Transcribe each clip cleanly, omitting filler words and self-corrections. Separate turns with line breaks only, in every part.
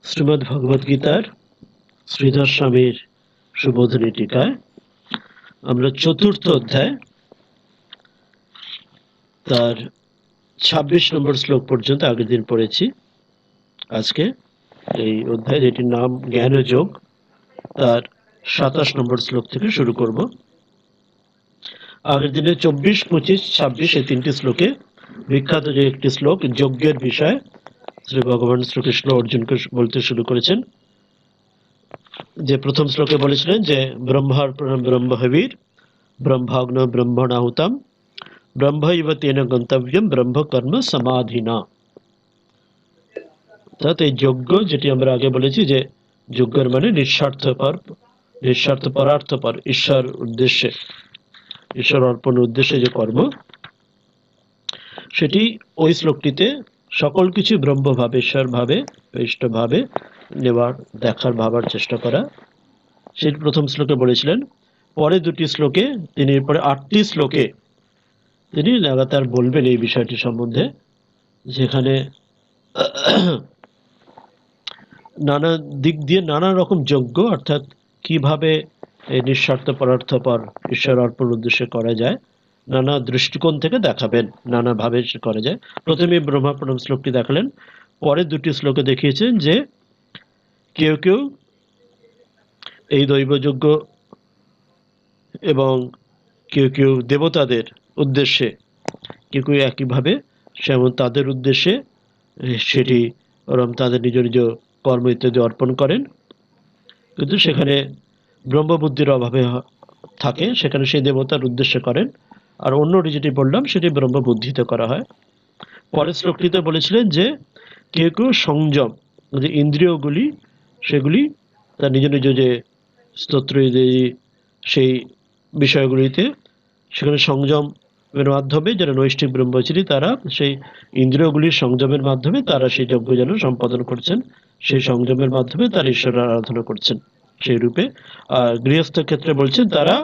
শ্রীমদ্ ভগবদ গীতার শ্রীধর স্বামীর সুবোধনী টিকায় আমরা চতুর্থ অধ্যায় তার ২৬ নম্বর শ্লোক পর্যন্ত আগের দিন পড়েছি। আজকে এই অধ্যায়, যেটির নাম জ্ঞানযোগ, তার ২৭ নম্বর শ্লোক থেকে শুরু করব। আগের দিনে ২৪, ২৫, ২৬ এই তিনটি শ্লোকে বিখ্যাত যে একটি শ্লোক যজ্ঞের বিষয় শ্রী ভগবান শ্রীকৃষ্ণ অর্জুনকে বলতে শুরু করেছেন। যে প্রথম শ্লোকে বলেছিলেন যে ব্রহ্মার্পণম ব্রহ্মহবির ব্রহ্মাগ্ন ব্রহ্মণাহুতম ব্রহ্মৈব তেন গন্তব্যম ব্রহ্ম কর্ম সমাধিনা। অর্থাৎ এই যজ্ঞ, যেটি আমরা আগে বলেছি যে যজ্ঞের মানে নিঃস্বার্থ পরার্থপর, ঈশ্বর উদ্দেশ্যে, ঈশ্বর অর্পণের উদ্দেশ্যে যে কর্ম, সেটি ওই শ্লোকটিতে সকল কিছু ব্রহ্মভাবে, ঈশ্বর ভাবে, ইষ্ট ভাবে নেবার, দেখার, ভাবার চেষ্টা করা, সেটি প্রথম শ্লোকে বলেছিলেন। পরে দুটি শ্লোকে তিনি, এরপরে ৮টি শ্লোকে তিনি লাগাতার বলবেন এই বিষয়টি সম্বন্ধে, যেখানে নানা দিক দিয়ে নানা রকম যজ্ঞ, অর্থাৎ কিভাবে এই নিঃস্বার্থ পরার্থপর ঈশ্বর অর্পণ উদ্দেশ্যে করা যায়, নানা দৃষ্টিকোণ থেকে দেখাবেন, নানা ভাবে করা যায়। প্রথমে ব্রহ্মার্পণম শ্লোকটি দেখালেন, পরে দুটি শ্লোকে দেখিয়েছেন যে কেউ কেউ এই দৈবযজ্ঞ এবং কেউ কেউ দেবতাদের উদ্দেশ্যে, কেউ কেউ একইভাবে সেমন তাদের উদ্দেশ্যে সেটি তাদের নিজ নিজ কর্ম ইত্যাদি অর্পণ করেন, কিন্তু সেখানে ব্রহ্মবুদ্ধির অভাবে থাকে, সেখানে সেই দেবতার উদ্দেশ্যে করেন। আর অন্যটি যেটি বললাম সেটি ব্রহ্মবুদ্ধিতে করা হয়। পরের শ্লোকটিতে বলেছিলেন যে কেউ কেউ সংযম, যে ইন্দ্রিয়গুলি, সেগুলি তার নিজ নিজ যে স্তোত্র সেই বিষয়গুলিতে, সেখানে সংযমের মাধ্যমে যারা নৈষ্ঠিক ব্রহ্মচারী, তারা সেই ইন্দ্রিয়গুলির সংযমের মাধ্যমে তারা সেই যজ্ঞ যেন সম্পাদন করছেন, সেই সংযমের মাধ্যমে তারা ঈশ্বরের আরাধনা করছেন সেই রূপে। আর গৃহস্থ ক্ষেত্রে বলছেন তারা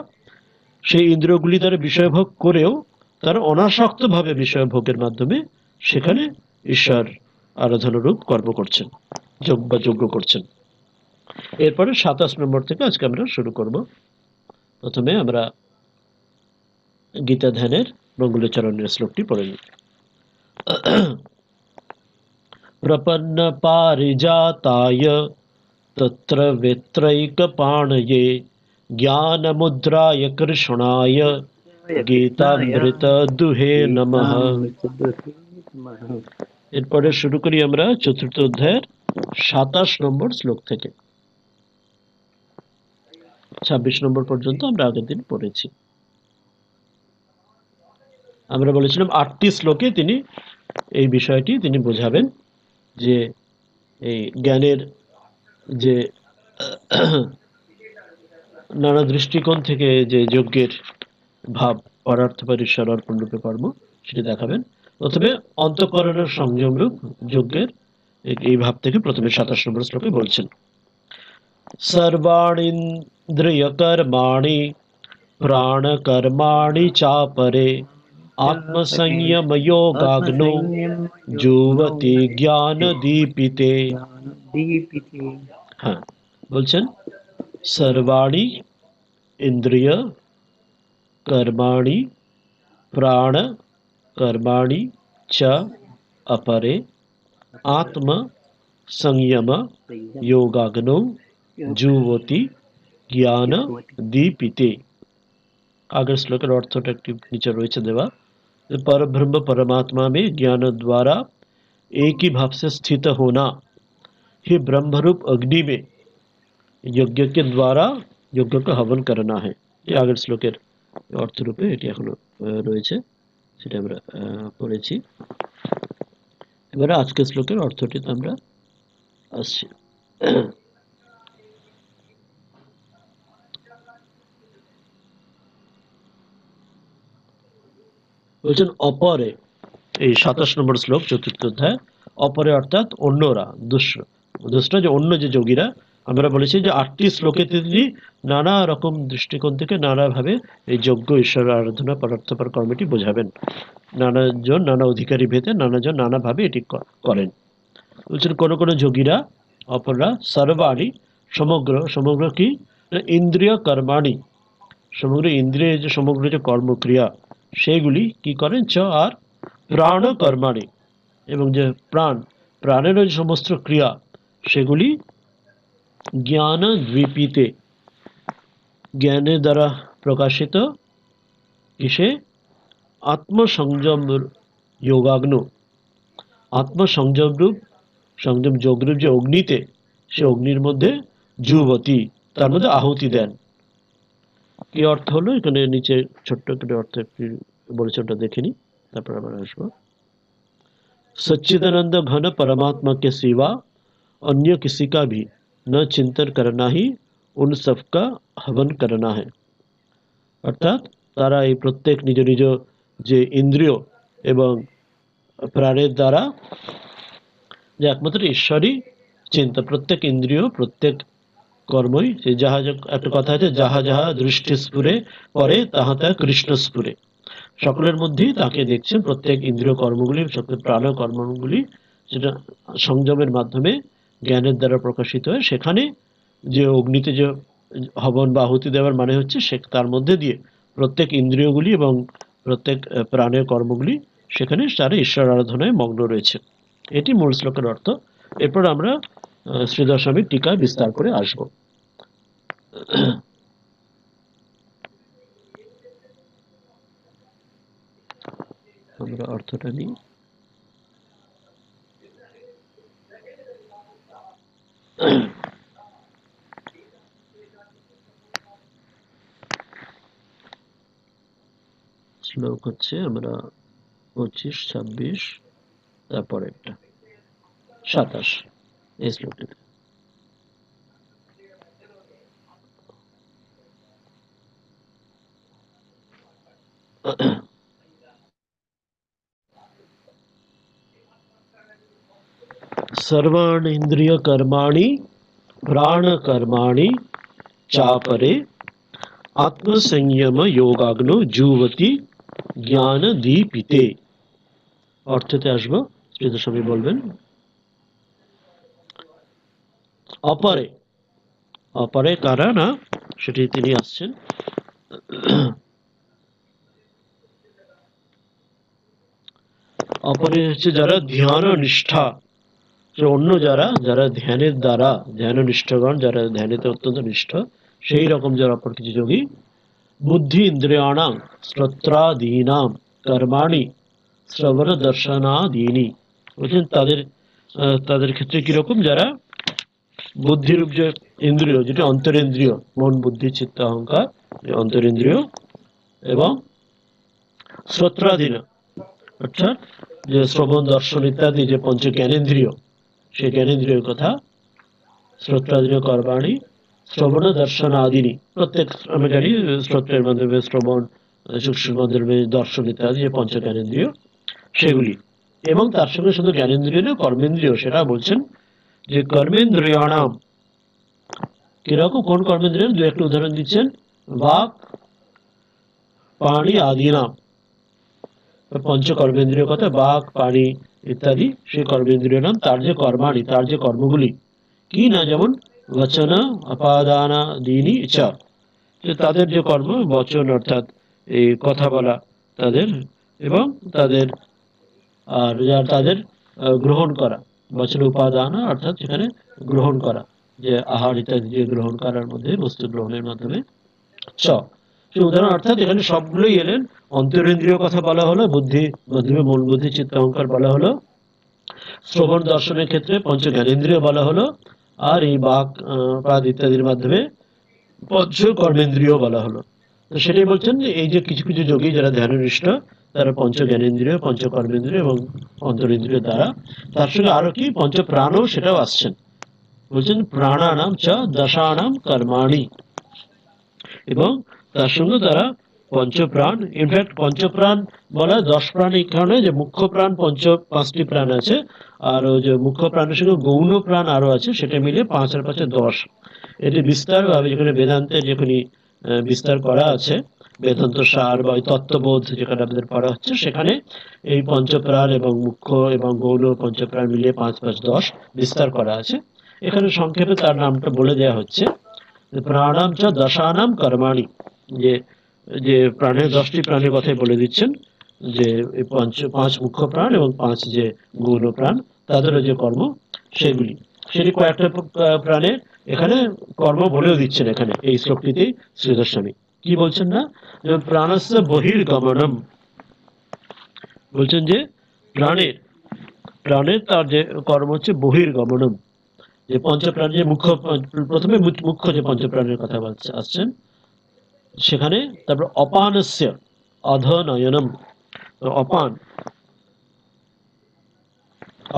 সেই ইন্দ্রিয়গুলি দ্বারা বিষয়ভোগ করেও তারা অনাসক্ত ভাবে বিষয়ভোগের মাধ্যমে সেখানে ঈশ্বর আরাধনারূপ কর্ম করছেন, যজ্ঞ করছেন। এরপরে ২৭ নম্বর থেকে আজকে আমরা শুরু করব। প্রথমে আমরা গীতা ধ্যানের মঙ্গলাচরণের শ্লোকটি পড়ে নিই। প্রপন্ন পারিজাতায় তত্র বেত্রৈকপাণয়ে জ্ঞানমুদ্রায় কৃষ্ণায় গীতামৃত দুহে নমঃ। এরপরে শুরু করি আমরা চতুর্থ অধ্যায়ের ২৭ নম্বর শ্লোক থেকে। ২৬ নম্বর পর্যন্ত আমরা আগের দিন পড়েছি। আমরা বলেছিলাম ৮টি শ্লোকে তিনি এই বিষয়টি তিনি বোঝাবেন, যে এই জ্ঞানের যে নানা দৃষ্টিকোণ থেকে যে যজ্ঞের ভাব, পরার্থপর ঈশ্বর অর্পণ রূপে কর্ম, সেটি দেখাবেন। প্রথমে অন্তঃকরণের সংযম রূপ যজ্ঞের এই ভাব থেকে প্রথমে ২৭ নম্বর শ্লোকে বলছেন, সর্বাণীন্দ্রিয়কর্মাণি প্রাণকর্মাণি চাপরে আত্মসংযম যোগাগ্নৌ যুবতি জ্ঞান দীপিতে। হ্যাঁ, বলছেন সর্বাণি ইন্দ্রিয় কর্মাণি প্রাণ কর্মাণি চ अपरे आत्म संयम योगाग्नौ जुवति জ্ঞান দীপিতে। আগের শ্লোকের অর্থটা একটি নিচে রয়েছে দেওয়া। परब्रह्म परमात्मा में ज्ञान द्वारा एक ही भाव से स्थित होना ही ब्रह्मरूप अग्नि में यज्ञ के द्वारा यज्ञ का हवन करना है। ये আগের শ্লোকের অর্থরূপে এটি এখনো রয়েছে, সেটা আমরা পড়েছি। এবারে আজকের শ্লোকের অর্থটিতে আমরা আসছি। বলছেন অপরে, এই ২৭ নম্বর শ্লোক চতুর্থ অধ্যায়। অপরে অর্থাৎ অন্যরা, দুষ্টা যে অন্য যে যোগীরা, আমরা বলেছি যে 8টি শ্লোকে তিনি নানা রকম দৃষ্টিকোণ থেকে নানাভাবে এই যজ্ঞ ঈশ্বর আরাধনা পরার্থপর কর্মটি বোঝাবেন। নানাজন নানা অধিকারী ভেদে নানাজন নানাভাবে এটি করেন। বলছেন কোনো যোগীরা অপররা সর্বাণী সমগ্র, সমগ্র কি ইন্দ্রিয় কর্মাণি, সমগ্র ইন্দ্রিয় যে সমগ্র যে কর্মক্রিয়া সেগুলি কি করেন চ আর প্রাণ কর্মাণি, এবং যে প্রাণের যে সমস্ত ক্রিয়া সেগুলি জ্ঞান দ্বীপিতে, জ্ঞানের দ্বারা প্রকাশিত কিসে আত্মসংযম যোগাগ্ন, আত্মসংযম রূপ সংযম যোগরূপ যে অগ্নিতে, সে অগ্নির মধ্যে যুবতী, তার মধ্যে আহুতি দেন। কি অর্থ হলো এখানে নিচে ছোট্ট করে অর্থ একটু বলেছে, ওটা দেখে নি, তারপর আবার আসবো। सच्चिदानंद घन परमात्मा के सिवा अन्य किसी का भी न चिंतन करना ही उन सबका हवन करना है। অর্থাৎ তারা এই প্রত্যেক নিজ নিজ যে ইন্দ্রিয় এবং প্রাণের দ্বারা যে একমাত্র ঈশ্বরই চিন্তা, প্রত্যেক ইন্দ্রিয় প্রত্যেক কর্মই, যাহা একটা কথা আছে, যাহা যাহা দৃষ্টি স্ফুরে করে তাহা তাহা কৃষ্ণ স্ফুরে, সকলের মধ্যেই তাকে দেখছেন। প্রত্যেক ইন্দ্রিয় কর্মগুলি, সকল প্রাণ কর্মগুলি যেটা সংযমের মাধ্যমে জ্ঞানের দ্বারা প্রকাশিত হয়, সেখানে যে অগ্নিতে যে হবন বা আহুতি দেওয়ার মানে হচ্ছে সে তার মধ্যে দিয়ে প্রত্যেক ইন্দ্রিয়গুলি এবং প্রত্যেক প্রাণের কর্মগুলি সেখানে তারা ঈশ্বর আরাধনায় মগ্ন রয়েছে। এটি মূল শ্লোকের অর্থ। এরপর আমরা শ্রীধর স্বামীর টিকা বিস্তার করে আসব। আমরা অর্থটা নিই। শ্লোক হচ্ছে আমরা 25, 26, তারপরে একটা 27 এই শ্লোকটিতে। सर्वाणि इंद्रिय कर्माणि प्राण कर्माणि चापरे आत्मसंयम योगाग्नो जुवति জ্ঞান দীপিতে। অর্থতে আসবো, শ্রীধর স্বামী বলবেন। অপরে, অপরে কারা না সেটি তিনি আসছেন। অপরে হচ্ছে যারা ধ্যান নিষ্ঠা, অন্য যারা যারা ধ্যানের দ্বারা ধ্যান নিষ্ঠগণ, যারা ধ্যানেতে অত্যন্ত নিষ্ঠ, সেই রকম যারা অপর কিছু যোগী বুদ্ধি ইন্দ্রিয়াণাং শ্রোত্রাদীনাম কর্মাণি শ্রবণ দর্শনাদীনি, বলছেন তাদের ক্ষেত্রে কিরকম, যারা বুদ্ধিরূপ যে ইন্দ্রিয়, যেটা অন্তরেন্দ্রিয়, মন বুদ্ধি চিত্ত অহংকার অন্তরেন্দ্রিয়, এবং শ্রোত্রাদীন অর্থাৎ যে শ্রবণ দর্শন ইত্যাদি যে পঞ্চ জ্ঞানেন্দ্রিয়, সেই জ্ঞানেন্দ্রিয় কথা শ্রোত্রাদীন কর্মাণি শ্রবণ দর্শন আদিনি, প্রত্যেক আমরা জানি শ্রোত্রের মাধ্যমে শ্রবণ, চক্ষুর মাধ্যমে দর্শন ইত্যাদি যে পঞ্চ জ্ঞানেন্দ্রিয় সেগুলি, এবং তার সঙ্গে শুধু জ্ঞানেন্দ্রিয় না কর্মেন্দ্রিয়, সেটা বলছেন যে কর্মেন্দ্রিয়াণাম, কিরকম কোন কর্মেন্দ্রিয়, দু একটা উদাহরণ দিচ্ছেন, বাক পানি আদি নাম, পঞ্চ কর্মেন্দ্রিয় কথা, বাক পানি ইত্যাদি সেই কর্মেন্দ্রিয় নাম, তার যে কর্মাণি, তার যে কর্মগুলি কি না, যেমন বচন অপাদানা দিনী ইচ্ছা, তাদের যে কর্ম বচন অর্থাৎ এই কথা বলা তাদের, এবং তাদের আর তাদের গ্রহণ করা, বচন উপাদান অর্থাৎ সেখানে গ্রহণ করা, যে আহার ইত্যাদি যে গ্রহণ করার মধ্যে বস্তু গ্রহণের মাধ্যমে চ, সে উদাহরণ অর্থাৎ এখানে সবগুলোই এলেন। অন্তরেন্দ্রিয় কথা বলা হলো, বুদ্ধি মাধ্যমে মূল বুদ্ধি চিত্ত অহংকার বলা হলো, শ্রবণ দর্শনের ক্ষেত্রে পঞ্চ জ্ঞানেন্দ্রিয় বলা হলো, আর এই বাক পাদ ইত্যাদির মাধ্যমে পঞ্চ কর্মেন্দ্রিয় বলা হলো। তো সেটাই বলছেন যে এই যে কিছু কিছু যোগী যারা ধ্যাননিষ্ঠ, তারা পঞ্চ জ্ঞানেন্দ্রিয়, পঞ্চ কর্মেন্দ্রিয় এবং অন্তরেন্দ্রিয় দ্বারা, তার সঙ্গে আরো কি পঞ্চ প্রাণও সেটাও আসছেন। বলছেন প্রাণানাম চ দশানাম কর্মাণি, এবং তার সঙ্গে তারা পঞ্চপ্রাণ, ইনফ্যাক্ট পঞ্চপ্রাণ বলা 10 প্রাণ এই কারণে যে মুখ্য প্রাণ 5টি প্রাণ আছে, আর ওই যে মুখ্য প্রাণের সঙ্গে গৌণ প্রাণ আরো আছে, সেটা মিলে 5 আর 5 10। এটি বিস্তারভাবে যেখানে বেদান্তের যেখানে বিস্তার করা আছে, বেদান্ত সার বা তত্ত্ববোধ যেখানে আমাদের পড়া হচ্ছে, সেখানে এই পঞ্চপ্রাণ এবং মুখ্য এবং গৌণ পঞ্চপ্রাণ মিলিয়ে 5 5 10 বিস্তার করা আছে। এখানে সংক্ষেপে তার নামটা বলে দেওয়া হচ্ছে, প্রাণাম চ দশানাম কর্মাণি, যে যে প্রাণের 10টি প্রাণের কথাই বলে দিচ্ছেন, যে এই 5 মুখ্য প্রাণ এবং 5 যে গৌণ প্রাণ তাদেরও যে কর্ম সেগুলি, সেটি কয়েকটা প্রাণের এখানে কর্ম বলেও দিচ্ছেন এখানে এই শ্লোকটিতে শ্রীধর স্বামী। কি বলছেন না, যেমন প্রাণস্য বহির্গমনম, বলছেন যে প্রাণের প্রাণের তার যে কর্ম হচ্ছে বহির্গমনম, যে পঞ্চপ্রাণ যে মুখ্য, প্রথমে মুখ্য যে পঞ্চপ্রাণের কথা বলছে আসছেন সেখানে, তারপর অপানস্য অধনয়নম, অপান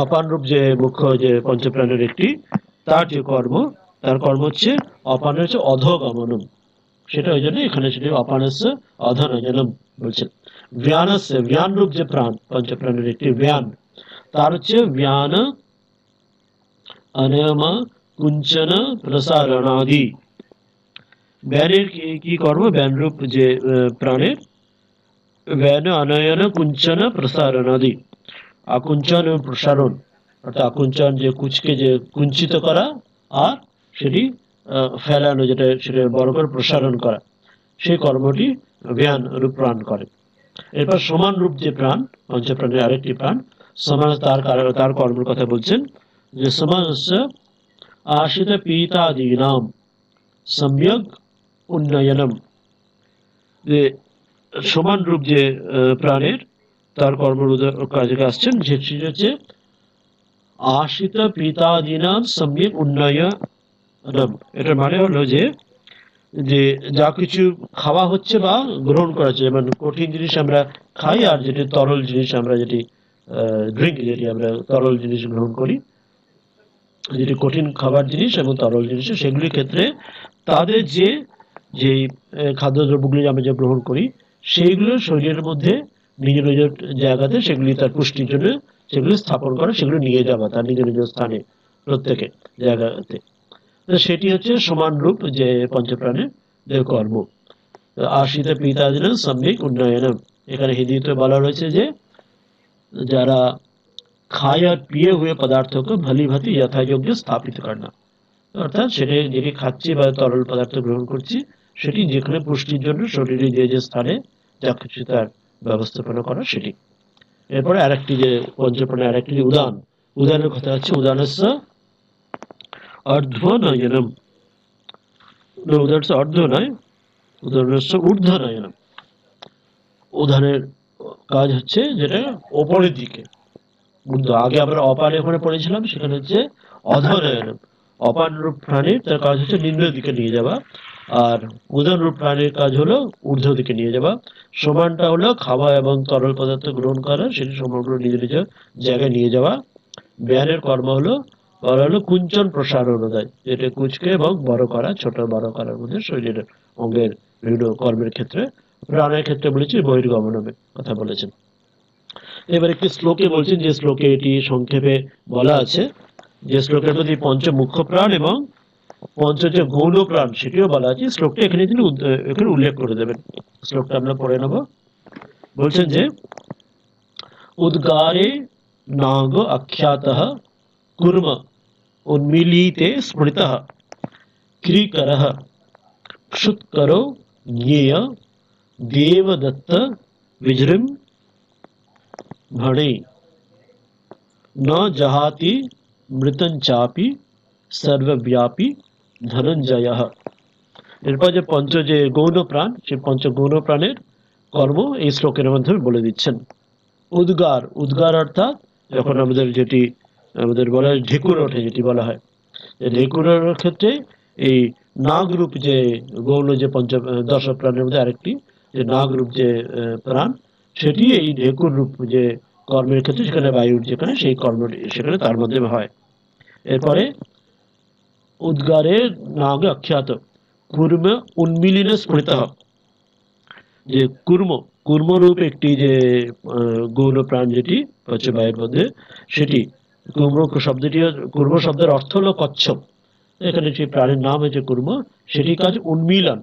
অপান রূপ যে মুখ্য যে পঞ্চপ্রাণের একটি, তার যে কর্ম, তার কর্ম হচ্ছে অপানের হচ্ছে অধগমনম, সেটা ওই জন্য এখানে সেটি অপানস্য অধনয়নম বলছেন। ব্যানস্য, ব্যান রূপ যে প্রাণ পঞ্চপ্রাণের একটি ব্যান, তার হচ্ছে ব্যান অনয়ম কুঞ্চন প্রসারণাদি। ব্যানের কি কর্ম, ব্যান রূপ যে প্রাণের ব্যান অনয়ন কুঞ্চন প্রসারণাদি, আকুঞ্চন এবং প্রসারণ, অর্থাৎ আকুঞ্চন যে কুচকে যে কুঞ্চিত করা, আর সেটি ফেলানো, যেটা সেটা বড় করে প্রসারণ করা, সেই কর্মটি ব্যান রূপ প্রাণ করে। এরপর সমান রূপ যে প্রাণ পঞ্চপ্রাণের আরেকটি প্রাণ সমান, তার কর্মের কথা বলছেন, যে সমানস্য আশিত পীতাদীনাম সম্যক উন্নয়নম, যে সমান রূপ যে প্রাণের তার কর্মের কাজে আসছেন, যেটি হচ্ছে আশিত পীতাদীনাম সম্যক উন্নয়নম। এটার মানে হলো যে যে যা কিছু খাওয়া হচ্ছে বা গ্রহণ করা হচ্ছে, যেমন কঠিন জিনিস আমরা খাই, আর যেটি তরল জিনিস আমরা যেটি ড্রিঙ্ক, যেটি আমরা তরল জিনিস গ্রহণ করি, যেটি কঠিন খাবার জিনিস এবং তরল জিনিস, সেগুলির ক্ষেত্রে তাদের যে যে খাদ্যদ্রব্যগুলি আমরা যে গ্রহণ করি, সেইগুলো শরীরের মধ্যে নিজ নিজ জায়গাতে সেগুলি তার পুষ্টির জন্য সেগুলি স্থাপন করা, সেগুলো নিয়ে যাওয়া তার নিজ নিজ স্থানে প্রত্যেকে জায়গাতে, সেটি হচ্ছে সমান রূপ যে পঞ্চপ্রাণের যে কর্ম। আশিত পিতাদিন সম্যক উন্নয়নম, এখানে হিন্দিতে বলা রয়েছে যে যারা खाए और पिए हुए पदार्थों को भली भांति यथायोग्य स्थापित करना, অর্থাৎ সেটা যেটি খাচ্ছি বা তরল পদার্থ গ্রহণ করছি, সেটি যেখানে পুষ্টির জন্য শরীরে যে যে স্থানে যা কিছু তার ব্যবস্থাপনা করা সেটি। এরপরে আরেকটি যে পঞ্চপ্রাণের আরেকটি যে উদানের কথা হচ্ছে, উদানস্য অর্ধনয়নম, উদানস্য অর্ধ নয়, উদানস্য ঊর্ধ্বনয়নম, উদানের কাজ হচ্ছে যেটা ওপরের দিকে, আগে আমরা অপান এখানে পড়েছিলাম, সেখানে হচ্ছে অধনয়নম, অপান রূপ প্রাণীর তার কাজ হচ্ছে নিম্ন দিকে নিয়ে যাওয়া, আর উদান রূপ প্রাণীর কাজ হলো ঊর্ধ্ব দিকে নিয়ে যাওয়া। সমানটা হলো খাওয়া এবং তরল পদার্থ গ্রহণ করা, সেটি সমগ্র নিজ নিজ জায়গায় নিয়ে যাওয়া। ব্যানের কর্ম হলো বলা হলো কুঞ্চন প্রসারণ দেয়, যেটা কুচকে এবং বড় করা, ছোট বড় করার মধ্যে শরীরের অঙ্গের বিভিন্ন কর্মের ক্ষেত্রে। প্রাণের ক্ষেত্রে বলেছি বহির্গমনের কথা বলেছেন। এবার একটি শ্লোকে বলছেন, যে শ্লোকে এটি সংক্ষেপে বলা আছে, যে শ্লোকের মধ্যে পঞ্চ মুখ্য প্রাণ এবং পঞ্চ যে গৌণ প্রাণ সেটিও বলা আছে। শ্লোকটা এখানে তিনি এখানে উল্লেখ করে দেবেন, শ্লোকটা আমরা পড়ে নেব। বলছেন যে উদ্গারে নাগ আখ্যাতঃ কুর্ম উন্মিলিতে স্মৃতঃ ক্রিকরঃ ক্ষুৎকরো জ্ঞেয় দেবদত্ত বিজৃম ভণে ন জহাতি মৃতঞ্চাপি সর্বব্যাপী ধনঞ্জয়। এরপর যে পঞ্চ যে গৌণ প্রাণ, সেই পঞ্চ গৌণ প্রাণের কর্ম এই শ্লোকের মাধ্যমে বলে দিচ্ছেন। উদ্গার, উদ্গার অর্থাৎ যখন আমাদের যেটি আমাদের বলা হয় ঢেকুর ওঠে, যেটি বলা হয়, ঢেকুরের ক্ষেত্রে এই নাগরূপ যে গৌণ যে দশ প্রাণের মধ্যে আরেকটি যে নাগরূপ যে প্রাণ, সেটি এই ঢেকুর রূপ যে কর্মের ক্ষেত্রে সেখানে বায়ুর যেখানে সেই কর্মটি সেখানে তার মাধ্যমে হয়। এরপরে উদ্গারের নাগ আখ্যাত কুর্ম উন্মিলিনে স্মৃতঃ, যে কুর্ম, কুর্মরূপ একটি যে গৌণ প্রাণ যেটি হচ্ছে বায়ুর মধ্যে, সেটি কুর্ম শব্দটি, কুর্ম শব্দের অর্থ হলো কচ্ছপ। এখানে যে প্রাণের নাম হচ্ছে কুর্ম, সেটি কাজ উন্মীলন।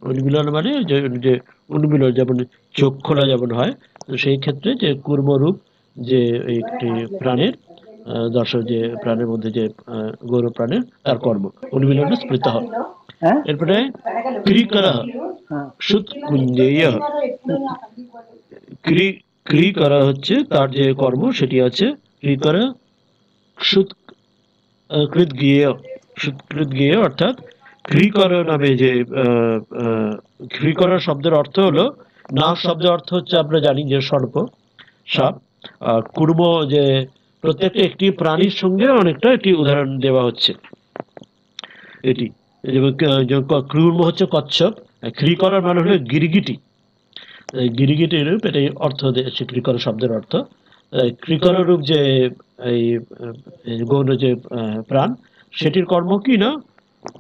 উন্মীলন মানে যে যে উন্মীলন, যেমন চোখ খোলা যেমন হয়, তো সেই ক্ষেত্রে যে কুর্মরূপ যে একটি প্রাণের দর্শক, যে প্রাণের মধ্যে যে গৌর প্রাণের তার কর্ম উন্মীলন স্মৃত হয়।
হ্যাঁ
এরপরে ক্রিকর
হ্যাঁ
সুত কুঞ্জেয়, ক্রি ক্রি করা হচ্ছে তার যে কর্ম সেটি আছে ক্রিকর সুত কৃতজ্ঞেয়, সুৎকৃতজ্ঞেয় অর্থাৎ ক্রিকর নামে যে ক্রিকর শব্দের অর্থ হলো, নাগ শব্দের অর্থ হচ্ছে আমরা জানি যে সর্প, সাপ। আর কুর্ম যে প্রত্যেকটা একটি প্রাণীর সঙ্গে অনেকটা একটি উদাহরণ দেওয়া হচ্ছে এটি। যেমন কুর্ম হচ্ছে কচ্ছপ, ক্রিকরার মানে হলো গিরগিটি। গিরগিটি রূপ, এটাই অর্থ দিয়েছে ক্রিকর শব্দের অর্থ। ক্রিকর রূপ যে এই গৌণ যে প্রাণ, সেটির কর্ম কি না,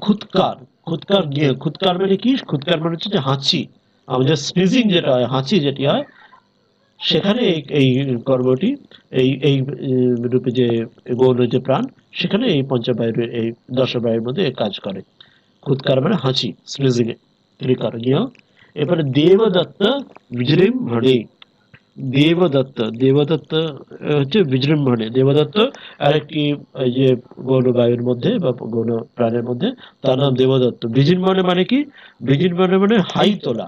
খুৎকার, খুৎকার গিয়ে, খুৎকার মানে কি, খুৎকার মানে হচ্ছে যে হাঁচি, আমাদের স্নিজিং যেটা হয়, হাঁচি যেটি হয়, সেখানে এই কর্মটি, এই এই রূপে যে গৌণ যে প্রাণ, সেখানে এই পঞ্চবায়ুর এই দশবায়ুর মধ্যে কাজ করে। খুৎকার মানে হাঁচি, স্নিজিং এ ক্রিকর গিয়ে। এরপরে দেবদত্ত বিজৃম্ভণে, দেবদত্ত, দেবদত্ত হচ্ছে বিজৃম্ভণে, দেবদত্ত আরেকটি এই যে গৌণ বায়ুর মধ্যে বা গৌণ প্রাণের মধ্যে, তার নাম দেবদত্ত। বিজৃম্ভণে মানে কি, বিজৃম্ভণে মানে হাই তোলা,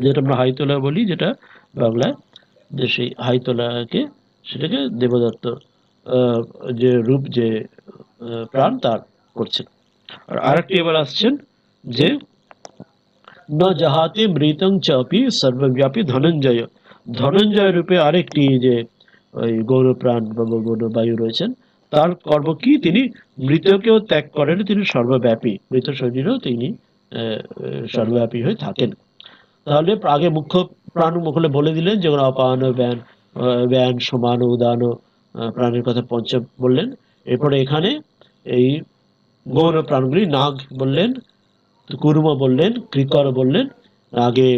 যেটা আমরা হাই তোলা বলি যেটা বাংলায়, যে সেই হাই তোলাকে, সেটাকে দেবদত্ত যে রূপ যে প্রাণ তার করছেন। আর আরেকটি এবার আসছেন যে ন জাহাতে মৃতং চাপি সর্বব্যাপী ধনঞ্জয়, ধনঞ্জয় রূপে আরেকটি যে ওই গৌর প্রাণ বা গৌর বায়ু রয়েছেন, তার কর্ম কি, তিনি মৃতকেও ত্যাগ করেন, তিনি সর্বব্যাপী, মৃত শরীরেও তিনি সর্বব্যাপী হয়ে থাকেন। তাহলে আগে মুখ্য প্রাণ মুখলে বলে দিলেন, যেমন অপান ব্যান, ব্যান সমান উদান প্রাণের কথা পঞ্চম বললেন। এরপরে এখানে এই গৌর প্রাণগুলি নাগ বললেন, কুর্ম বললেন, ক্রিকর বললেন, আগে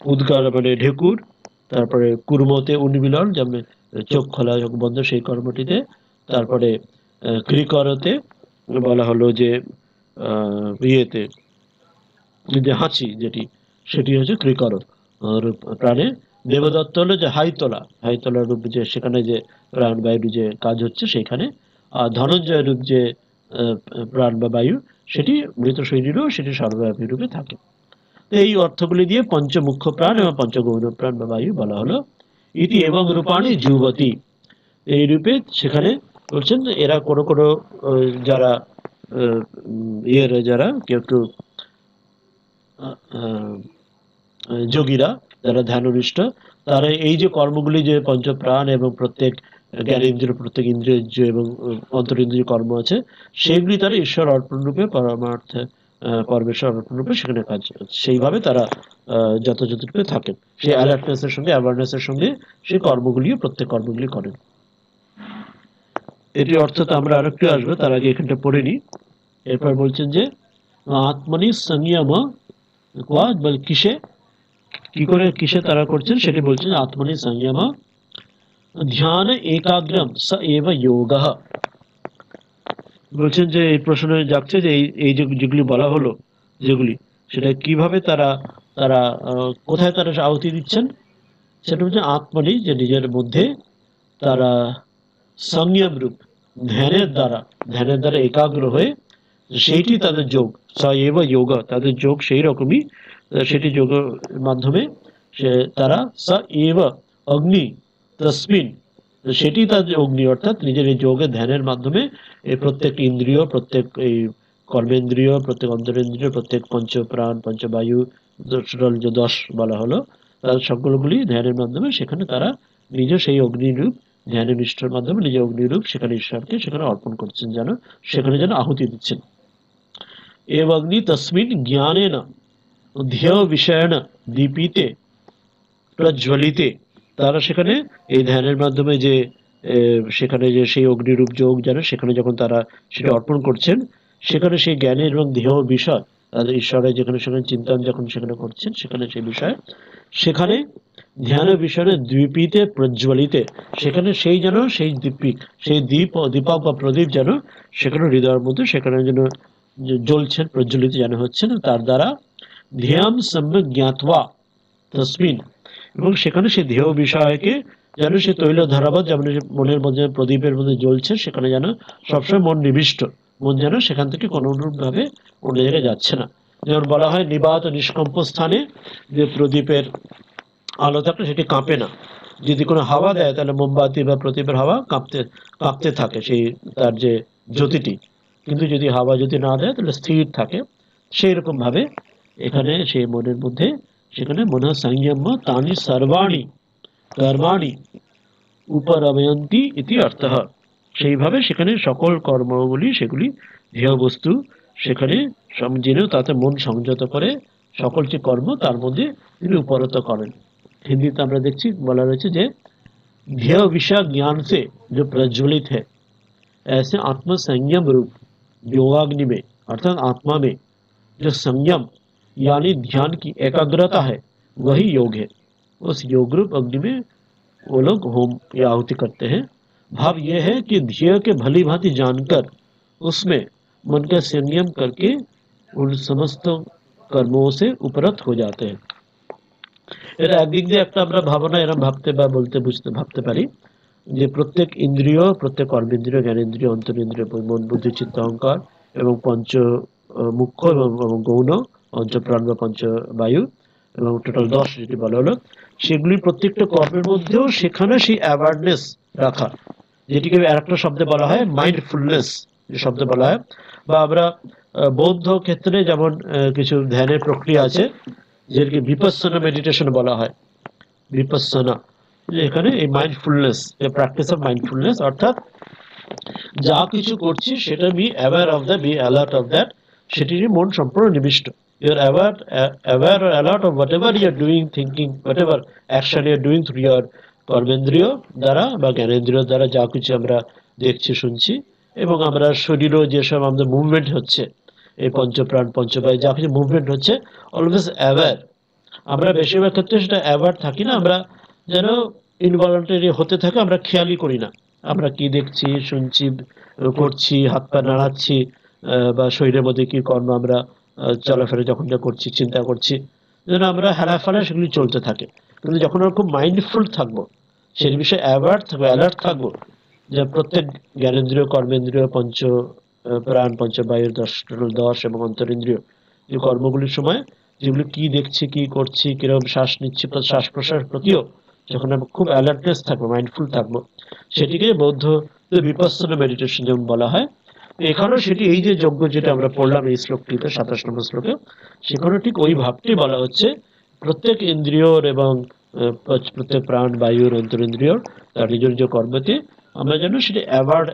উদ্গার মানে ঢেকুর, তারপরে কুর্মতে উন্মিলন, যেমন চোখ খোলা চোখ বন্ধ সেই কর্মটিতে, তারপরে ক্রিকরতে বলা হলো যে ইয়েতে যে হাঁচি যেটি, সেটি হচ্ছে ক্রিকর রূপ প্রাণে। দেবদত্ত হলো যে হাইতলা, হাইতলা রূপ যে সেখানে যে প্রাণ বায়ুর যে কাজ হচ্ছে সেইখানে। আর ধনঞ্জয় রূপ যে প্রাণ বা বায়ু, সেটি মৃত শরীরেও সেটি সর্বব্যাপী রূপে থাকে। তো এই অর্থগুলি দিয়ে পঞ্চমুখ্য প্রাণ এবং পঞ্চগৌণ প্রাণ বা বায়ু বলা হলো। ইতি এবং রূপাণী যুবতী, এই রূপে সেখানে বলছেন এরা কোনো কোনো যারা ইয়ের যারা কেউ একটু যোগীরা, যারা ধ্যাননিষ্ঠ, তারা এই যে কর্মগুলি যে পঞ্চপ্রাণ এবং প্রত্যেক জ্ঞানেন্দ্রিয়, প্রত্যেক ইন্দ্রিয় এবং অন্তরিন্দ্রিয় কর্ম আছে, সেগুলি তারা ঈশ্বর অর্পণ রূপে পরমার্থে পরমেশ্বর অর্পণ রূপে সেখানে কাজ, সেইভাবে তারা যথাযথ রূপে থাকেন, সেই অ্যালার্টনেসের সঙ্গে, অ্যাওয়ারনেসের সঙ্গে সেই কর্মগুলিও, প্রত্যেক কর্মগুলি করেন। এটি অর্থ তো আমরা আরেকটু আসবো, তার আগে এখানটা পড়ে নিই। এরপর বলছেন যে আত্মনি সংযম বল কিসে, কি করে কিসে তারা করছেন সেটি বলছেন, আত্মনি সংযম ধ্যান একাগ্রম স এব যোগঃ। বলছেন যে এই প্রশ্নে যাচ্ছে যে এই যেগুলি বলা হলো, যেগুলি, সেটা কিভাবে তারা তারা কোথায় তারা আহুতি দিচ্ছেন, সেটা হচ্ছে আত্মনি, যে নিজের মধ্যে তারা সংযম রূপ ধ্যানের দ্বারা একাগ্র হয়ে, সেইটি তাদের যোগ, স এব যোগ, তাদের যোগ সেই রকমই, সেটি যোগের মাধ্যমে সে তারা স এব অগ্নি তসমিন, সেটি তাদের অগ্নি, অর্থাৎ নিজের এই যোগের ধ্যানের মাধ্যমে এই প্রত্যেক ইন্দ্রিয়, প্রত্যেক এই কর্মেন্দ্রিয়, প্রত্যেক অন্তরেন্দ্রিয়, প্রত্যেক পঞ্চপ্রাণ পঞ্চবায়ু, যে 10 বলা হলো, তার সকলগুলি ধ্যানের মাধ্যমে সেখানে তারা নিজ সেই অগ্নিরূপ ধ্যানের নিষ্ঠার মাধ্যমে নিজ অগ্নিরূপ সেখানে ঈশ্বরকে সেখানে অর্পণ করছেন, যেন সেখানে যেন আহুতি দিচ্ছেন। এব অগ্নি তসমিন জ্ঞানেন ধ্যেয় বিষয়েন দীপিতে প্রজ্বলিতে, তারা সেখানে এই ধ্যানের মাধ্যমে যে সেখানে যে সেই অগ্নিরূপ যোগ যেন সেখানে যখন তারা সেটা অর্পণ করছেন, সেখানে সেই জ্ঞানের এবং দেহ বিষয় আর ঈশ্বরের যেখানে সেখানে চিন্তন যখন সেখানে করছেন সেখানে সেই বিষয়ে সেখানে ধ্যান বিষয়ে দ্বীপিতে প্রজ্বলিতে সেখানে সেই যেন সেই দীপিক সেই দীপক বা প্রদীপ যেন সেখানে হৃদয়ের মধ্যে সেখানে যেন জ্বলছেন প্রজ্বলিত যেন হচ্ছেন তার দ্বারা ধ্যান সম্যক জ্ঞাতবা তসমিন এবং সেখানে সেই ধ্যেয় বিষয়কে যেন সে তৈল ধারাবাদ যেমন মনের মধ্যে প্রদীপের মধ্যে জ্বলছে সেখানে যেন সবসময় মন নিবিষ্ট মন যেন সেখান থেকে কোনো ভাবে অন্য জায়গায় যাচ্ছে না যেমন বলা হয় নিবাত নিষ্কম্প স্থানে যে প্রদীপের আলো থাকলে সেটি কাঁপে না যদি কোনো হাওয়া দেয় তাহলে মোমবাতি বা প্রদীপের হাওয়া কাঁপতে কাঁপতে থাকে সেই তার যে জ্যোতিটি কিন্তু যদি হাওয়া যদি না দেয় তাহলে স্থির থাকে সেই রকম ভাবে এখানে সেই মনের মধ্যে সেখানে মন সংযম তানি সর্বাণি কর্মাণি উপরময়ন্তি ইতি অর্থঃ সেইভাবে সেখানে সকল কর্মগুলি সেগুলি ধ্যেয় বস্তু সেখানে যেন তাতে মন সংযত করে সকল যে কর্ম তার মধ্যে তিনি উপরত করেন हिंदी আমরা দেখছি বলা রয়েছে যে ध्येय विषय ज्ञान से जो प्रज्वलित है ऐसे आत्म संयम रूप योगाग्नि में अर्थात आत्मा में जो संयम यानी ध्यान की एकाग्रता है वही योग है उस योग रूप अग्नि में वो लोग होम या आहुति करते हैं भाव यह है कि ध्येय के भली भांति जानकर उसमें मन का संयम करके उन समस्त कर्मों से उपरत हो जाते हैं এটা একদিক দিয়ে একটা আমরা ভাবনা এরকম ভাবতে বা বলতে বুঝতে ভাবতে পারি যে প্রত্যেক ইন্দ্রিয় প্রত্যেক কর্মেন্দ্রিয় জ্ঞানেন্দ্রিয় অন্তরেন্দ্রিয় মন বুদ্ধি চিত্ত অহংকার এবং পঞ্চ মুখ্য এবং গৌণ পঞ্চপ্রাণ বা পঞ্চ বায়ু এবং টোটাল 10 যেটি বলা হলো সেগুলি প্রত্যেকটা কর্মের মধ্যেও সেখানে সেই অ্যাওয়ারনেস রাখা যেটিকে আরেকটা শব্দে বলা হয় মাইন্ডফুলনেস যে শব্দে বলা হয় বা আমরা বৌদ্ধ ক্ষেত্রে যেমন কিছু ধ্যানের প্রক্রিয়া আছে যেটাকে বিপස්සনা মেডিটেশন বলা হয় বিপස්සনা এখানে এই mindfulness a practice of mindfulness অর্থাৎ যা কিছু করছি সেটা be aware of the be alert of that সেটির মন সম্পূর্ণ নিবিষ্ট you are aware or alert of whatever you are doing thinking whatever action you are doing through your কর্মেন্দ্রিয় দ্বারা বা জ্ঞানেন্দ্রিয় দ্বারা যা কিছু আমরা দেখছি শুনছি এবং আমরা শরীরও যেসব আমাদের মুভমেন্ট হচ্ছে এই পঞ্চপ্রাণ পঞ্চবায়ু যা কিছু মুভমেন্ট হচ্ছে অলওয়েজ অ্যাওয়্যার আমরা বেশিরভাগ ক্ষেত্রে সেটা অ্যাওয়্যার থাকি না আমরা যেন ইনভলন্টারি হতে থাকে আমরা খেয়ালই করি না আমরা কি দেখছি শুনছি করছি হাত পা নাড়াচ্ছি বা শরীরের মধ্যে কি কর্ম আমরা চলাফেরা যখন যা করছি চিন্তা করছি যেন আমরা হেলাফেলা সেগুলি চলতে থাকে কিন্তু যখন আমরা খুব মাইন্ডফুল থাকবো সেই বিষয়ে অ্যাওয়ার থাকবো অ্যালার্ট থাকবো যে প্রত্যেক জ্ঞানেন্দ্রিয় কর্মেন্দ্রিয় পঞ্চ প্রাণ পঞ্চবায়ুর 10 এবং অন্তরেন্দ্রিয় এই কর্মগুলির সময় যেগুলো কি দেখছি কি করছি কিরকম শ্বাস নিচ্ছি শ্বাস প্রশ্বাস প্রতিও যখন আমরা খুব অ্যালার্টনেস থাকবো মাইন্ডফুল থাকবো সেটিকে বৌদ্ধ বিপස්සনা মেডিটেশন যেমন বলা হয় এখানেও সেটি এই যে যজ্ঞ যেটা আমরা পড়লাম এই শ্লোকটিতে 27 নম্বর শ্লোকে সেখানে ঠিক ওই ভাবটি বলা হচ্ছে প্রত্যেক ইন্দ্রিয়র এবং প্রত্যেক প্রাণ বায়ুর অন্তরেন্দ্রিয়র তার নিজ নিজ কর্মতে আমরা যেন সেটা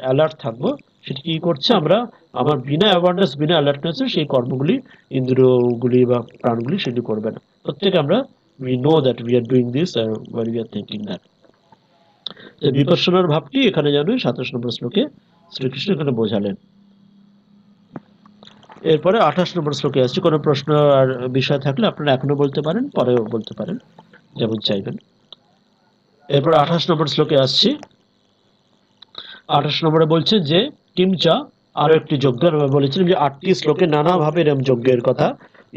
অ্যালার্ট থাকবো সেটি কি করছে আমরা আমার বিনা অ্যাওয়ারনেস বিনা অ্যালার্টনেসে সেই কর্মগুলি ইন্দ্রিয়গুলি বা প্রাণগুলি সেটি করবে না প্রত্যেক আমরা we know that we are doing this while we are thinking that বিপස්සনার ভাবটি এখানে যেন 27 নম্বর শ্লোকে শ্রীকৃষ্ণ এখানে বোঝালেন এরপরে 28 নম্বর শ্লোকে আসছে কোনো প্রশ্ন আর বিষয় থাকলে আপনারা এখনো বলতে পারেন পরেও বলতে পারেন যেমন চাইবেন এরপর 28 নম্বর শ্লোকে আসছি 28 নম্বরে বলছে যে কিমচা আরো একটি যজ্ঞ আমরা বলেছিলাম যে 8টি শ্লোকে নানা ভাবে এরকম যজ্ঞের কথা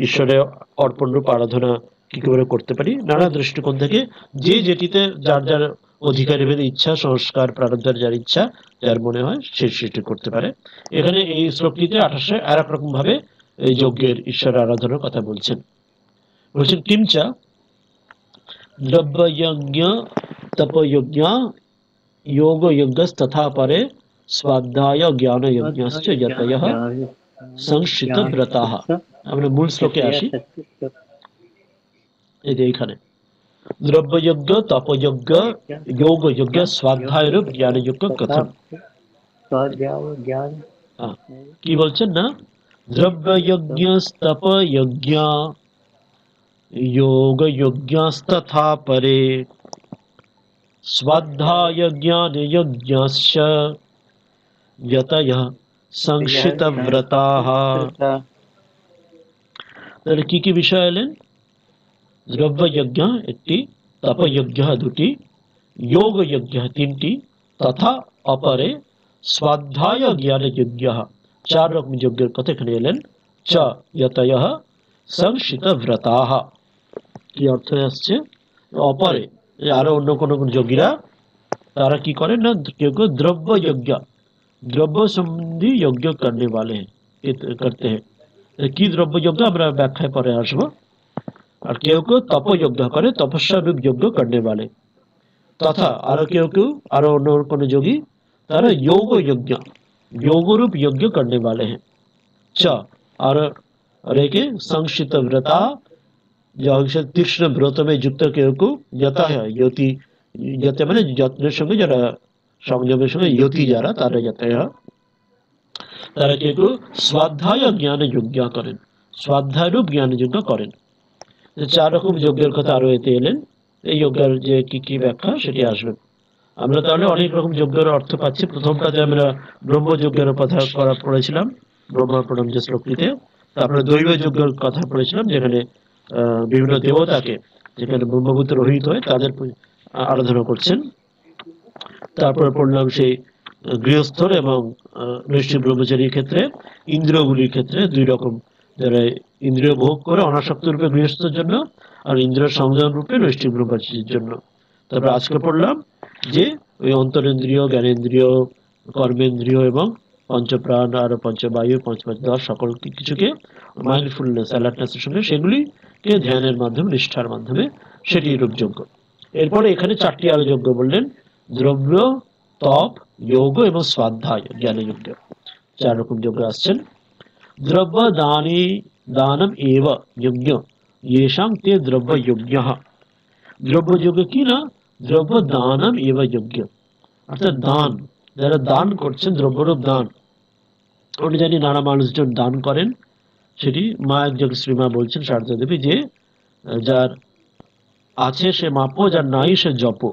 ঈশ্বরের অর্পণ রূপ আরাধনা কি করে করতে পারি নানা দৃষ্টিকোণ থেকে যে যেটিতে যার যার অধিকারী ভেদে ইচ্ছা সংস্কার প্রারব্ধের যার ইচ্ছা যার মনে হয় সে সেটি করতে পারে এখানে এই শ্লোকটিতে 28 আর এক রকম ভাবে এই যজ্ঞের ঈশ্বর আরাধনার কথা বলছেন কিমচা দ্রব্যযজ্ঞ তপযজ্ঞ योग यज्ञस्तथा परे स्वाध्याय ज्ञान यज्ञश्च यतयः संश्रित व्रताः আমরা মূল শ্লোকে আসি এই যে এখানে দ্রব্যযজ্ঞ তপযজ্ঞ যোগ যজ্ঞ স্বাধ্যায় রূপ জ্ঞান যজ্ঞ কথম কি বলছেন না দ্রব্যযজ্ঞ তপযজ্ঞ योग यज्ञस्तथा परे स्वाध्याय ज्ञान यज्ञश्च यतयः संशितव्रताः তাহলে কি কি বিষয় এলেন? দ্রব্যযজ্ঞ একটি, তপযজ্ঞ দুটি, যোগযজ্ঞ তিনটি, তথা অপরে স্বাধ্যায় জ্ঞান যজ্ঞ, চার রকম যজ্ঞের কথা এখানে এলেন। চ যতয়ঃ সংশিত ব্রতাঃ, কি অর্থ আসছে? অপরে আরো অন্য কোন কোন যোগীরা তারা কি করেন না, কেউ কেউ দ্রব্য যজ্ঞ, দ্রব্য সম্বন্ধী যজ্ঞ করনে वाले हैं, करते हैं। কি দ্রব্য যজ্ঞ আমরা ব্যাখ্যায় পরে আসবো। আর কেউ কেউ তপযজ্ঞ করে, তপস্যা রূপ যজ্ঞ করনে वाले। তথা আরো কেউ কেউ, আরো অন্য কোন যোগী তারা যোগ যজ্ঞ, যোগরূপ যজ্ঞ করনে वाले हैं। च और रेके संक्षिप्त व्रता, तीक्ष्ण व्रत में যুক্ত কেউ কেউ, যথা যতি, যতে মানে যত্নের সঙ্গে যারা, সংযমের সঙ্গে যতি যারা, তারা যতে, তারা কেউ কেউ স্বাধ্যায় জ্ঞান যজ্ঞ করেন, স্বাধ্যায় রূপ জ্ঞান যজ্ঞ করেন। চার রকম যজ্ঞের কথা আরো এতে এলেন। এই যজ্ঞের যে কি কি ব্যাখ্যা সেটি আসবে। আমরা তাহলে অনেক রকম যজ্ঞের অর্থ পাচ্ছি। প্রথমটাতে আমরা ব্রহ্মযজ্ঞের কথা পড়েছিলাম, ব্রহ্মা প্রণাম যে শ্লোকটিতে। তারপরে দৈব যজ্ঞের কথা পড়েছিলাম, যেখানে বিভিন্ন দেবতাকে, যেখানে ব্রহ্মপুত্র রোহিত হয় তাদের আরাধনা করছেন। তারপরে পড়লাম সেই গৃহস্থর এবং নৈষ্ঠিক ব্রহ্মচারীর ক্ষেত্রে, ইন্দ্রিয়গুলির ক্ষেত্রে দুই রকম, যারা ইন্দ্রিয় ভোগ করে অনাসক্ত রূপে গৃহস্থের জন্য, আর ইন্দ্রিয় সংযম রূপে নৈষ্ঠিক ব্রহ্মচারীর জন্য। তারপর আজকে পড়লাম যে ওই অন্তরেন্দ্রিয়, জ্ঞানেন্দ্রিয়, কর্মেন্দ্রিয় এবং পঞ্চপ্রাণ আর পঞ্চবায়ু, পঞ্চদশ সকল কিছুকে মাইন্ডফুলনেস, অ্যালার্টনেসের সঙ্গে সেগুলিকে ধ্যানের মাধ্যমে, নিষ্ঠার মাধ্যমে সেটি রূপযোগ্য। এরপরে এখানে চারটি আরো যজ্ঞ বললেন, দ্রব্য, তপ, যোগ এবং স্বাধ্যায় জ্ঞান যজ্ঞ। চার রকম যজ্ঞ আসছেন। দ্রব্য দানি দানম এব যজ্ঞ येषां ते দ্রব্য যজ্ঞ। দ্রব্য যজ্ঞ কি না? দ্রব্য দানম এব যজ্ঞ, অর্থাৎ দান, যারা দান করছেন, দ্রব্যরূপ দান। আমরা জানি নানা মানুষজন দান করেন, সেটি মা একজন শ্রীমা বলছেন শারদা দেবী, যে যার আছে সে মাপো, যার নাই সে জপো।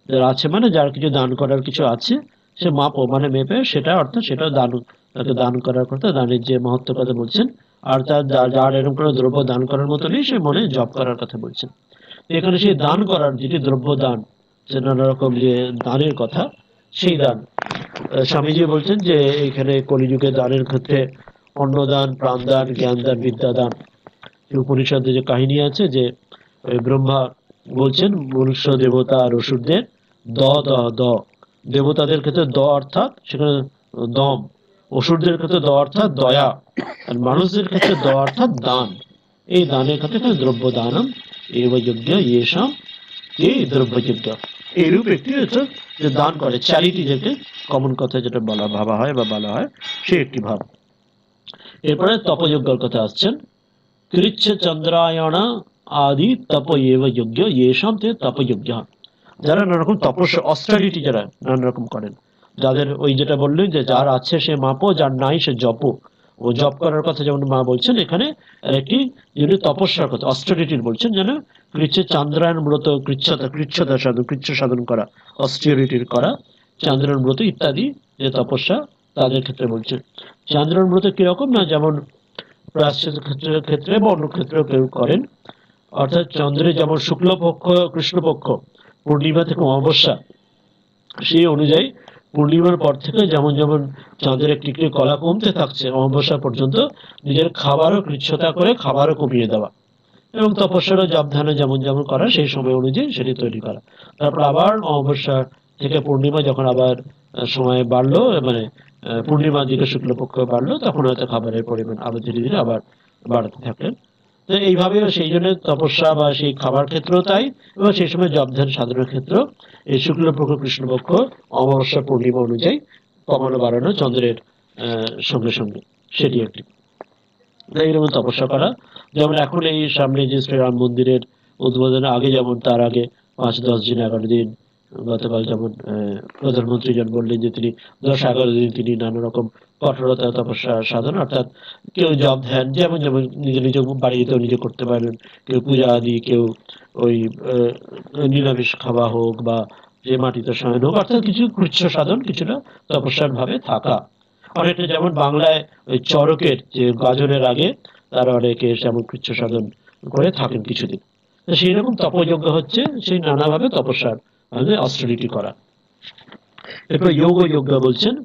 যার আছে মানে যার কিছু দান করার কিছু আছে, সে মাপো মানে মেপে সেটা, অর্থাৎ সেটা দান, তাকে দান করার কথা, দানের যে মহত্ব কথা বলছেন। আর তার যার এরকম কোনো দ্রব্য দান করার মতো নেই, সে মনে জপ করার কথা বলছেন। এখানে সেই দান করার যেটি দ্রব্য দান, যে নানা রকম যে দানের কথা, সেই দান স্বামীজি বলছেন যে এখানে কলিযুগে দানের ক্ষেত্রে অন্নদান, প্রাণদান, জ্ঞানদান, বিদ্যাদান। উপনিষদে যে কাহিনী আছে যে ব্রহ্মা বলছেন মনুষ্য, দেবতা আর অসুরদের দ দ দ, দেবতাদের ক্ষেত্রে দ অর্থাৎ সেখানে দম, অসুরদের ক্ষেত্রে দ অর্থাৎ দয়া, আর মানুষদের ক্ষেত্রে দ অর্থাৎ দান। এই দানের ক্ষেত্রে এখানে দ্রব্য দানম এব যজ্ঞ येषां ते দ্রব্য যজ্ঞ, এইরূপ একটি হচ্ছে যে দান করে, চ্যারিটি, যেটা কমন কথা যেটা বলা ভাবা হয় বা বলা হয়, সে একটি ভাব। এরপরে তপযজ্ঞের কথা আসছেন। কৃচ্ছ চন্দ্রায়ণ আদি তপ এব যজ্ঞ येषां ते তপযজ্ঞ, যারা নানা রকম তপস্যা, অস্টারিটি যারা নানা রকম করেন, যাদের ওই যেটা বললেন যে যার আছে সে মাপো, যার নাই সে জপো। ও জপ করার কথা যেমন মা বলছেন, এখানে একটি যিনি তপস্যার কথা, অস্টারিটির বলছেন, যেন কৃচ্ছ চন্দ্রায়ণ ব্রত, কৃচ্ছতা সাধন, কৃচ্ছ সাধন করা, অস্টিরিটির করা, চন্দ্রায়ণ ব্রত ইত্যাদি যে তপস্যা, তাদের ক্ষেত্রে বলছেন। চন্দ্রায়ণ ব্রত কিরকম না, যেমন প্রায়শ্চিত্ত ক্ষেত্রে বা অন্য ক্ষেত্রে কেউ করেন, অর্থাৎ চন্দ্রের যেমন শুক্লপক্ষ, কৃষ্ণপক্ষ, পূর্ণিমা থেকে অমাবস্যা, সেই অনুযায়ী পূর্ণিমার পর থেকে যেমন যেমন চাঁদের একটি একটি কলা কমতে থাকছে, অমাবস্যা পর্যন্ত নিজের খাবারও কৃচ্ছতা করে খাবারও কমিয়ে দেওয়া, এবং তপস্যারও জপ ধ্যানে যেমন যেমন করা, সেই সময় অনুযায়ী সেটি তৈরি করা। তারপর আবার অমাবস্যা থেকে পূর্ণিমা যখন আবার সময় বাড়লো, মানে পূর্ণিমার দিকে শুক্লপক্ষ বাড়লো, তখন হয়তো খাবারের পরিমাণ আবার ধীরে ধীরে আবার বাড়তে থাকলেন। তো এইভাবে সেই জন্য তপস্যা বা সেই খাবার ক্ষেত্রেও তাই, এবং সেই সময় জপ ধ্যান সাধনের ক্ষেত্রেও এই শুক্লপক্ষ, কৃষ্ণপক্ষ, অমাবস্যা, পূর্ণিমা অনুযায়ী কমানো বাড়ানো চন্দ্রের সঙ্গে সঙ্গে, সেটি একটি এইরকম তপস্যা করা। যেমন এখন এই সামনে যে শ্রীরাম মন্দিরের উদ্বোধনের আগে, যেমন তার আগে 5-10 দিন, 11 দিন, গতকাল যেমন প্রধানমন্ত্রী যেন বললেন যে তিনি 10-11 দিন তিনি নানা রকম কঠোরতা, তপস্যা সাধন, অর্থাৎ কেউ জপ ধ্যান যেমন যেমন নিজে নিজে বাড়িতেও নিজে করতে পারেন, কেউ পূজা আদি, কেউ ওই নিরামিষ খাওয়া হোক বা যে মাটিতে শয়ন হোক, অর্থাৎ কিছু কৃচ্ছ সাধন, কিছুটা তপস্যার ভাবে থাকা। অনেকটা যেমন বাংলায় ওই চড়কের যে গাজনের আগে তারা অনেকে যেমন কৃচ্ছ সাধন করে থাকেন কিছুদিন, তো সেই রকম তপযজ্ঞ হচ্ছে সেই নানাভাবে তপস্যার অস্ট্রিটি করা। এরপর যোগ যজ্ঞ বলছেন,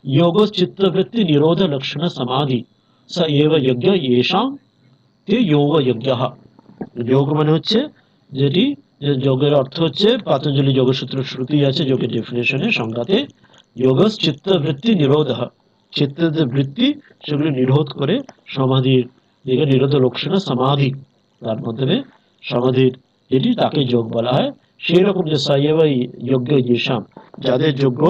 যোগ চিত্তবৃত্তি নিরোধ লক্ষণ সমাধি স এব যজ্ঞ येषां তে যোগ যজ্ঞ। যোগ মানে হচ্ছে যেটি, যে যোগের অর্থ হচ্ছে পাতঞ্জলি যোগসূত্র শ্রুতি আছে যোগের ডেফিনেশনে সংজ্ঞাতে, যোগ চিত্তবৃত্তি নিরোধ, চিত্তের যে বৃত্তি সেগুলি নিরোধ করে সমাধির দিকে নিরোধ লক্ষণ সমাধি, তার মাধ্যমে সমাধির যেটি তাকে যোগ বলা হয়। সেই রকম যে সয়েব যজ্ঞ যেসাম, যাদের যোগ্য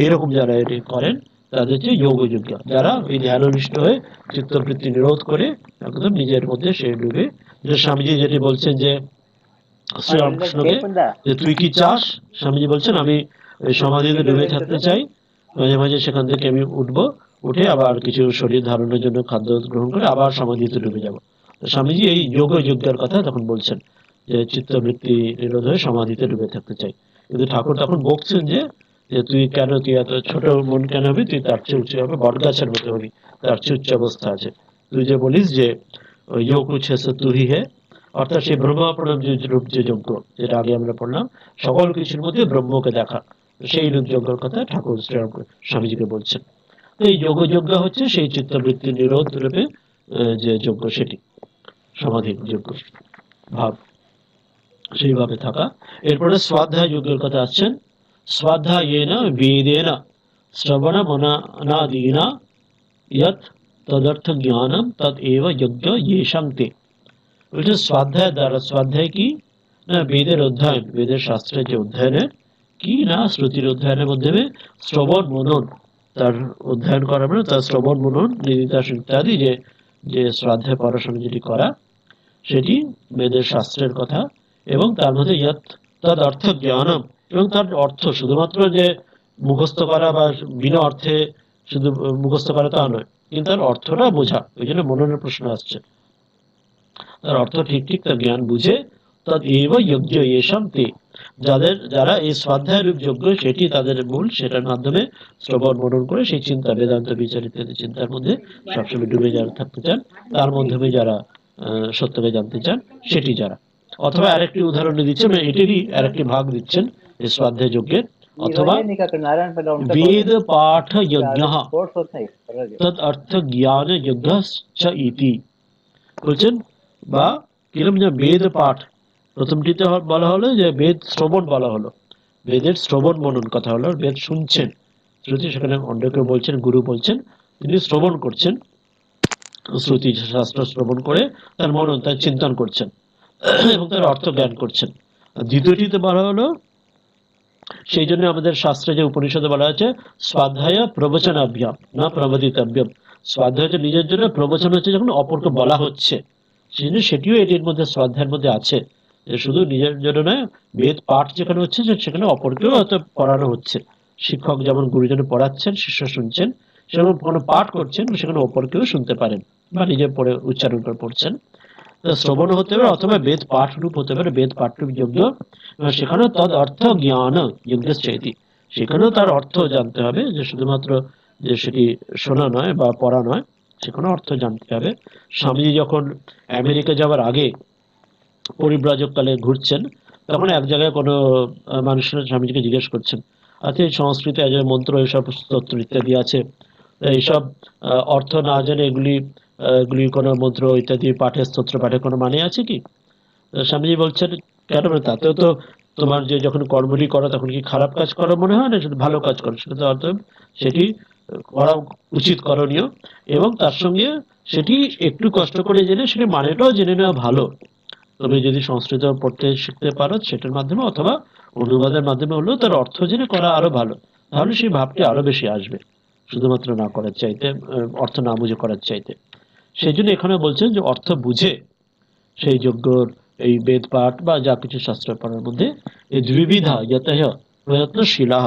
এরকম যারা এটি করেন তাদের হচ্ছে যোগ যজ্ঞ, যারা এই ধ্যাননিষ্ঠ হয়ে চিত্তবৃত্তি নিরোধ করে একদম নিজের মধ্যে সে ডুবে। যে স্বামীজি যেটি বলছেন যে শ্রীরামকৃষ্ণকে, যে তুই কি চাস, স্বামীজি বলছেন আমি ওই সমাধিতে ডুবে থাকতে চাই, মাঝে মাঝে সেখান থেকে আমি উঠবো, উঠে আবার কিছু শরীর ধারণের জন্য খাদ্য গ্রহণ করে আবার সমাধিতে ডুবে যাব। স্বামীজি এই যোগ যজ্ঞের কথা তখন বলছেন যে চিত্তবৃত্তি নিরোধ হয়ে সমাধিতে ডুবে থাকতে চাই। কিন্তু ঠাকুর তখন বকছেন যে যে তুই কেন, তুই এত ছোট মন কেন হবি, তুই তার চেয়ে উঁচু হবে, বট গাছের মতো হবি, তার চেয়ে উচ্চ অবস্থা আছে। তুই যে বলিস যে যোগ কুছ হ্যায় তুই হে, অর্থাৎ সেই ব্রহ্মাপরম যে রূপ যে যজ্ঞ, যেটা আগে আমরা পড়লাম, সকল কিছুর মধ্যে ব্রহ্মকে দেখা, সেই রূপ যজ্ঞের কথা ঠাকুর শ্রীরাম স্বামীজিকে বলছেন। এই যোগ যজ্ঞ হচ্ছে সেই চিত্তবৃত্তি নিরোধ রূপে যে যজ্ঞ, সেটি সমাধির যজ্ঞ ভাব, সেইভাবে থাকা। এরপরে স্বাধ্যায় যজ্ঞের কথা আসছেন, স্বাধ্যায়েন বেদেন শ্রবণ মননাদীনা ইয়ৎ তদর্থ জ্ঞানম তদ এব যজ্ঞ येषां ते। বলছে স্বাধ্যায় দ্বারা, স্বাধ্যায় কি না বেদের অধ্যয়ন, বেদের শাস্ত্রের যে অধ্যয়নের কি না শ্রুতির অধ্যয়নের মাধ্যমে শ্রবণ মনন, তার অধ্যয়ন করা মানে তার শ্রবণ মনন নিদিতাস ইত্যাদি যে যে শ্রাদ্ধেয় পড়াশোনা যেটি করা, সেটি বেদের শাস্ত্রের কথা, এবং তার মধ্যে ইয়ৎ তদ অর্থ জ্ঞানম, এবং তার অর্থ শুধুমাত্র যে মুখস্থ করা বা বিনা অর্থে শুধু মুখস্থ করা তা নয়, কিন্তু তার অর্থটা বোঝা, ওই জন্য মননের প্রশ্ন আসছে, তার অর্থ ঠিক ঠিক তার জ্ঞান বুঝে, তদ এব যজ্ঞ येषां ते, যাদের যারা এই স্বাধ্যায় রূপ যজ্ঞ সেটি তাদের মূল, সেটার মাধ্যমে শ্রবণ মনন করে সেই চিন্তা বেদান্ত বিচার ইত্যাদি চিন্তার মধ্যে সবসময় ডুবে যারা থাকতে চান, তার মাধ্যমে যারা সত্যকে জানতে চান, সেটি যারা। অথবা আরেকটি উদাহরণ দিচ্ছেন, এটিরই আরেকটি ভাগ দিচ্ছেন এই স্বাধ্যায় যজ্ঞের, অথবা वेद पाठ यज्ञ तद अर्थ ज्ञान यज्ञ च इति। বলছেন বা কিরম যে বেদ পাঠ, প্রথমটিতে বলা হলো যে বেদ শ্রবণ বলা হলো, বেদের শ্রবণ মনন কথা হলো, বেদ শুনছেন শ্রুতি, সেখানে অন্য কেউ বলছেন, গুরু বলছেন, তিনি শ্রবণ করছেন, শ্রুতি শাস্ত্র শ্রবণ করে তার মনন, তার চিন্তন করছেন এবং তার অর্থ জ্ঞান করছেন। দ্বিতীয়টিতে বলা হলো, সেই জন্য আমাদের শাস্ত্রে যে উপনিষদে বলা আছে স্বাধ্যায় প্রবচনাভ্যাম না প্রবদিতব্যম, স্বাধ্যায় হচ্ছে নিজের জন্য, প্রবচন হচ্ছে যখন অপরকে বলা হচ্ছে, সেই জন্য সেটিও এটির মধ্যে স্বাধ্যায়ের মধ্যে আছে, যে শুধু নিজের জন্য নয়, বেদ পাঠ যেখানে হচ্ছে সেখানে অপরকেও হয়তো পড়ানো হচ্ছে, শিক্ষক যেমন গুরুজনে পড়াচ্ছেন, শিষ্য শুনছেন, সেরকম কোনো পাঠ করছেন সেখানে অপরকেও শুনতে পারেন বা নিজে পড়ে উচ্চারণ করে পড়ছেন, শ্রবণ হতে পারে অথবা বেদ পাঠ রূপ হতে পারে, বেদ পাঠ রূপ যজ্ঞ, সেখানেও তদ অর্থ জ্ঞান যজ্ঞের চাইতি, সেখানেও তার অর্থ জানতে হবে, যে শুধুমাত্র যে সেটি শোনা নয় বা পড়া নয়, সেখানেও অর্থ জানতে হবে। স্বামীজি যখন আমেরিকা যাওয়ার আগে পরিব্রাজক কালে ঘুরছেন, তখন এক জায়গায় কোনো মানুষের স্বামীজিকে জিজ্ঞেস করছেন, আচ্ছা এই সংস্কৃতে মন্ত্র এইসব স্তোত্র ইত্যাদি আছে, এইসব অর্থ না জেনে এগুলি এগুলি কোনো মন্ত্র ইত্যাদি পাঠে, স্তোত্র পাঠে কোনো মানে আছে কি? স্বামীজি বলছেন কেন, তাতেও তো তোমার যে যখন কর্মটি করো তখন কি খারাপ কাজ করো মনে হয় না, শুধু ভালো কাজ করো, সেটা তো অর্থ সেটি করা উচিত, করণীয়, এবং তার সঙ্গে সেটি একটু কষ্ট করে জেনে সেটি মানেটাও জেনে নেওয়া ভালো। তুমি যদি সংস্কৃত পড়তে শিখতে পারো সেটার মাধ্যমে অথবা অনুবাদের মাধ্যমে হলেও তার অর্থ জেনে করা আরো ভালো, তাহলে সেই ভাবটি আরো বেশি আসবে, শুধুমাত্র না করার চাইতে, অর্থ না বুঝে করার চাইতে। সেই জন্য এখানে বলছেন যে অর্থ বুঝে সেই যজ্ঞর এই বেদ পাঠ বা যা কিছু শাস্ত্র পড়ার মধ্যে এই দ্বিবিধা যতহ প্রয়ত্নশীলা,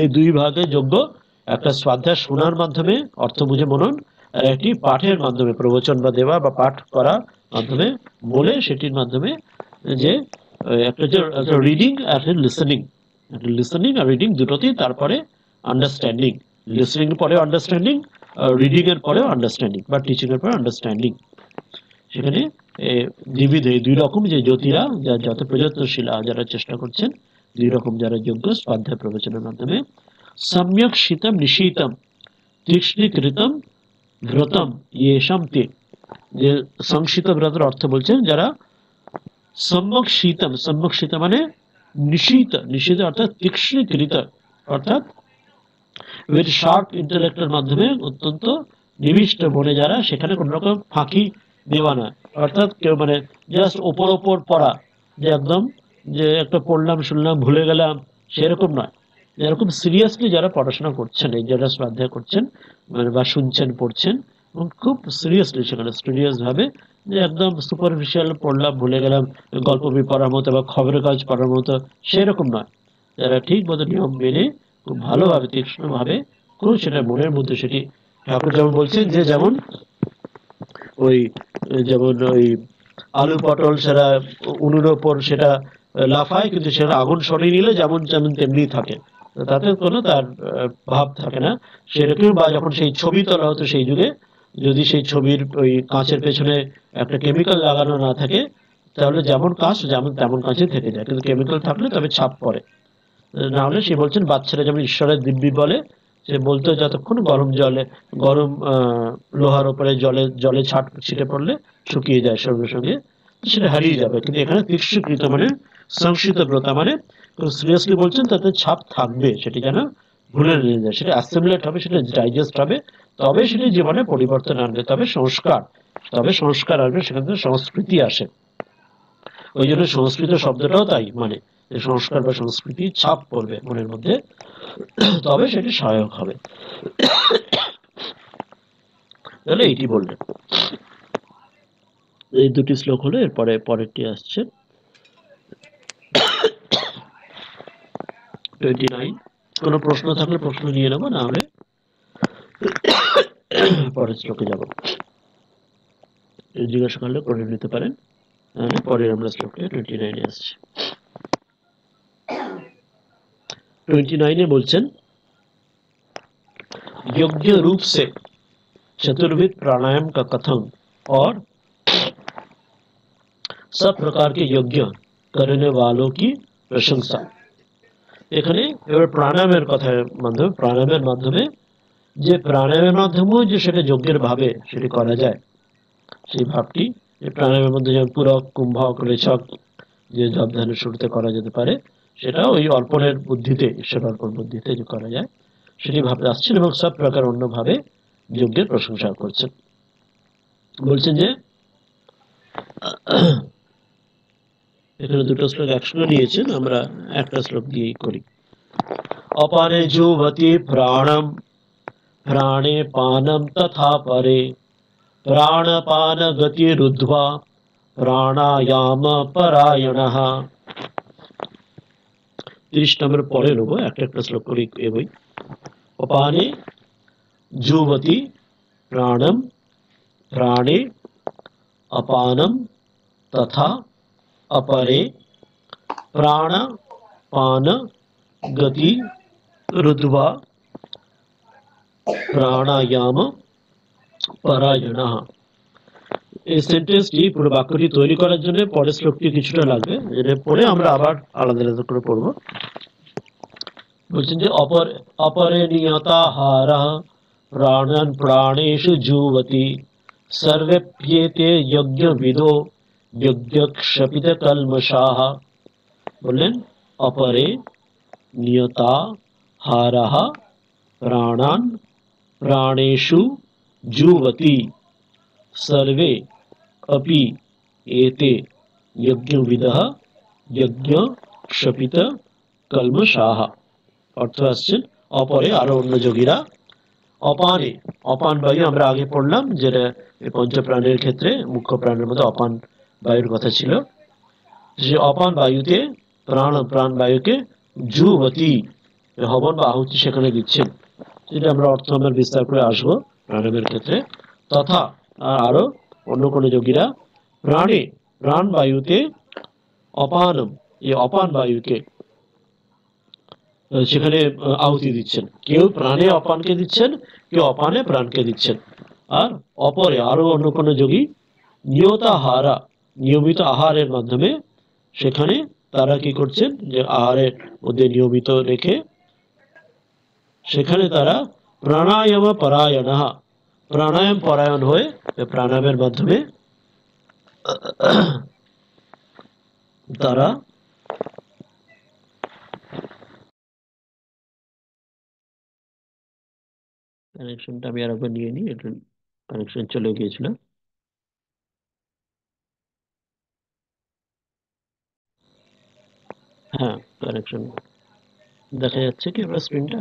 এই দুই ভাগে যজ্ঞ, একটা স্বাধ্যায় শোনার মাধ্যমে অর্থ বুঝে মনন, আর একটি পাঠের মাধ্যমে প্রবচন বা দেওয়া বা পাঠ করার মাধ্যমে বলে সেটির মাধ্যমে, যে একটা যে reading R listening, listening are reading দুটোতেই তারপরে আন্ডারস্ট্যান্ডিং, লিসনিং এর পরে আন্ডারস্ট্যান্ডিং, রিডিং এর পরে আন্ডারস্ট্যান্ডিং বা টিচিং এর পরে আন্ডারস্ট্যান্ডিং। সেখানে দ্বিবিধ, দুই রকম, যে জ্যোতিরা যত প্রযত্নশীল যারা চেষ্টা করছেন, দুই রকম যারা যোগ্য স্বাধ্যায় প্রবচনের মাধ্যমে। সম্যক শীতম নিশীতম তীক্ষ্ণীকৃতম ব্রতম ইয়েষাম তে, যে সংশিত ব্রতের অর্থ বলছেন যারা সম্যক শীতম, সম্যক শীত মানে নিশীত, নিশীত অর্থাৎ তীক্ষ্ণীকৃত অর্থাৎ উইথ শার্প ইন্টেলেক্টের মাধ্যমে অত্যন্ত নিবিষ্ট মনে যারা, সেখানে কোন রকম ফাঁকি দেওয়া না, অর্থাৎ কেউ মানে জাস্ট ওপর ওপর পড়া, যে একদম যে একটা পড়লাম শুনলাম ভুলে গেলাম সেরকম নয়। যেরকম সিরিয়াসলি যারা পড়াশোনা করছেন, এই যারা শ্রদ্ধা করছেন মানে বা শুনছেন পড়ছেন, এবং খুব সিরিয়াসলি সেখানে স্টুডিয়াস ভাবে, যে একদম সুপারফিশিয়াল পড়লাম ভুলে গেলাম, গল্প বই পড়ার মতো বা খবরের কাগজ পড়ার মতো সেরকম নয়। যারা ঠিক মতো নিয়ম মেনে খুব ভালোভাবে তীক্ষ্ণভাবে খুব সেটা মনের মধ্যে সেটি, ঠাকুর যেমন বলছেন যে যেমন ওই ওই আলু পটল সেটা উনুনের ওপর সেটা লাফায়, কিন্তু সেটা আগুন সরিয়ে নিলে যেমন যেমন তেমনি থাকে, তাতে কোনো তার ভাব থাকে না। সেরকম বা যখন সেই ছবি তোলা হতো সেই যুগে, যদি সেই ছবির ওই কাঁচের পেছনে একটা কেমিক্যাল লাগানো না থাকে, তাহলে যেমন কাঁচ যেমন তেমন কাঁচে থেকে যায়, কিন্তু কেমিক্যাল থাকলে তবে ছাপ পড়ে। না হলে সে বলছেন বাচ্চারা যেমন ঈশ্বরের দিব্যি বলে, সে বলতো যতক্ষণ গরম জলে, গরম লোহার উপরে জলে জলে ছিটে পড়লে শুকিয়ে যায় সঙ্গে সঙ্গে, সেটা হারিয়ে যাবে। কিন্তু এখানে তীক্ষ্ণীকৃত মানে সংস্কৃত ব্রতা মানে সিরিয়াসলি বলছেন তাতে ছাপ থাকবে, সেটি যেন ভুলে নিয়ে যায়, সেটা অ্যাসিমিলেট হবে, সেটা ডাইজেস্ট হবে, তবে সেটি জীবনে পরিবর্তন আনবে, তবে সংস্কার আসবে, সেখান থেকে সংস্কৃতি আসে। ওই জন্য সংস্কৃত শব্দটাও তাই, মানে সংস্কার বা সংস্কৃতি ছাপ পড়বে মনের মধ্যে, তবে সেটি সহায়ক হবে। তাহলে এইটি বললেন। এই দুটি শ্লোক হলো, এরপরে পরেরটি আসছে 29। কোনো প্রশ্ন থাকলে প্রশ্ন নিয়ে নেবো, না হলে পরের শ্লোকে যাব। জিজ্ঞাসা করলে করে নিতে পারেন, তাহলে পরের আমরা শ্লোকে 29 আসছি। 29 বলছেন योग्य रूप से चतुर्विध प्राणायाम का कथन और सब प्रकार के यज्ञ करने वालों की प्रशंसा। এখানে এবার প্রাণায়ামের কথা মাধ্যমে, প্রাণায়ামের মাধ্যমে যে প্রাণায়ামের মাধ্যমেও যে সেটা যজ্ঞের ভাবে সেটি করা যায়, সেই ভাবটি এই প্রাণায়ামের মধ্যে যেমন পুরক, কুম্ভক, রেচক যে জপ ধ্যানের শুরুতে করা যেতে পারে, সেটা ওই অর্পণের বুদ্ধিতে, ঈশ্বর অর্পণ বুদ্ধিতে যে করা যায় সেটি ভাবতে আসছেন, এবং সব প্রকার অন্যভাবে যজ্ঞের প্রশংসা করছেন। বলছেন যে এখানে দুটো শ্লোক একসঙ্গে নিয়েছেন, আমরা একটা শ্লোক দিয়েই করি। अपाने जुवति प्राणम प्राणे पानम तथा परे प्राणपान गति रुद्ध्वा प्राणायाम परायणः। 30 নম্বর পরে নেব, একটা শ্লোক করি এগোই। अपाने जुवति प्राणम प्राणे अपानम तथा अपरे प्राणपान गति रुद्ध्वा প্রাণায়াম পরায়ণঃ। এই সেন্টেন্সটি পুরো বাক্যটি তৈরি করার জন্য পরের শ্লোকটি কিছুটা লাগবে, এটা পরে আমরা আবার আলাদা আলাদা করে পড়ব। বলছেন যে অপরে নিয়তাহারঃ প্রাণান প্রাণেষু জুবতি সর্বেপ্যেতে যজ্ঞবিদো যজ্ঞক্ষপিত কল্মষাঃ। বললেন অপরে নিয়তাহারঃ প্রাণান प्राणेषु जुवति सर्वे अपि एते यज्ञविदः यज्ञ क्षपित कल्मषाः। অর্থ আসছে অপরে আরো অন্য যোগীরা, অপানে, অপান বায়ু আমরা আগে পড়লাম, যেটা পঞ্চপ্রাণের ক্ষেত্রে মুখ্য প্রাণের মধ্যে অপান বায়ুর কথা ছিল, যে অপান বায়ুতে প্রাণ বায়ুকে জুবতি হবন বা আহুতি সেখানে দিচ্ছেন, যেটা আমরা অর্থ আমরা বিস্তার করে আসবো প্রাণায়ামের ক্ষেত্রে। তথা আরো অন্য কোন যোগীরা প্রাণ বায়ুতে অপানম, এই অপান বায়ুকে সেখানে আহুতি দিচ্ছেন। কেউ প্রাণে অপানকে দিচ্ছেন, কেউ অপানে প্রাণকে দিচ্ছেন। আর অপরে আরো অন্য কোনো যোগী নিয়তাহারা, নিয়মিত আহারের মাধ্যমে সেখানে তারা কি করছেন, যে আহারের মধ্যে নিয়মিত রেখে সেখানে তারা প্রাণায়াম পরায়ণ, প্রাণায়াম পরায়ণ হয়ে প্রাণায়ামের মাধ্যমে তারা কানেকশনটা আমি আরেকবার নিয়ে নিই, এটা কানেকশন চলে গিয়েছিল। হ্যাঁ, কানেকশন দেখা যাচ্ছে কি আপনার স্ক্রিনটা?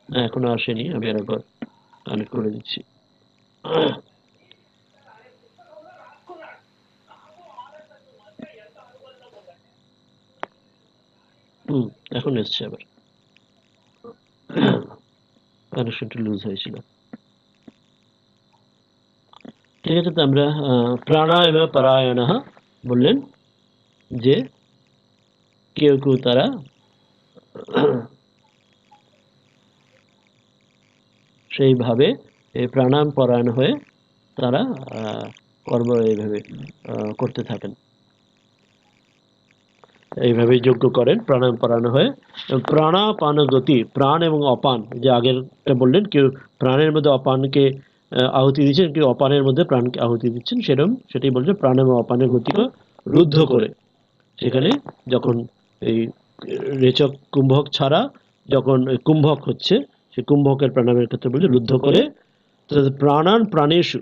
না, এখনো আসেনি, আমি আরেকবার কানেক্ট করে দিচ্ছি। হুম, এখন এসছে আবার। কানেকশনটা লুজ হয়েছিল। ঠিক আছে, তো আমরা প্রাণায়াম পরায়ণ বললেন যে কেউ কেউ তারা সেইভাবে এই প্রাণায়াম পরায়ণ হয়ে তারা কর্ম এইভাবে করতে থাকেন, এইভাবে যজ্ঞ করেন প্রাণায়াম পরায়ণ হয়ে। প্রাণাপান গতি, প্রাণ এবং অপান, যে আগেরটা বললেন, কেউ প্রাণের মধ্যে অপানকে আহুতি দিচ্ছেন, কেউ অপানের মধ্যে প্রাণকে আহুতি দিচ্ছেন, সেটাই বলছে প্রাণ এবং অপানের গতিকে রুদ্ধ করে। সেখানে যখন এই রেচক কুম্ভক ছাড়া যখন কুম্ভক হচ্ছে, সে কুম্ভকের প্রাণায়ামের ক্ষেত্রে বলছে রুদ্ধ করে প্রাণান প্রাণেশু,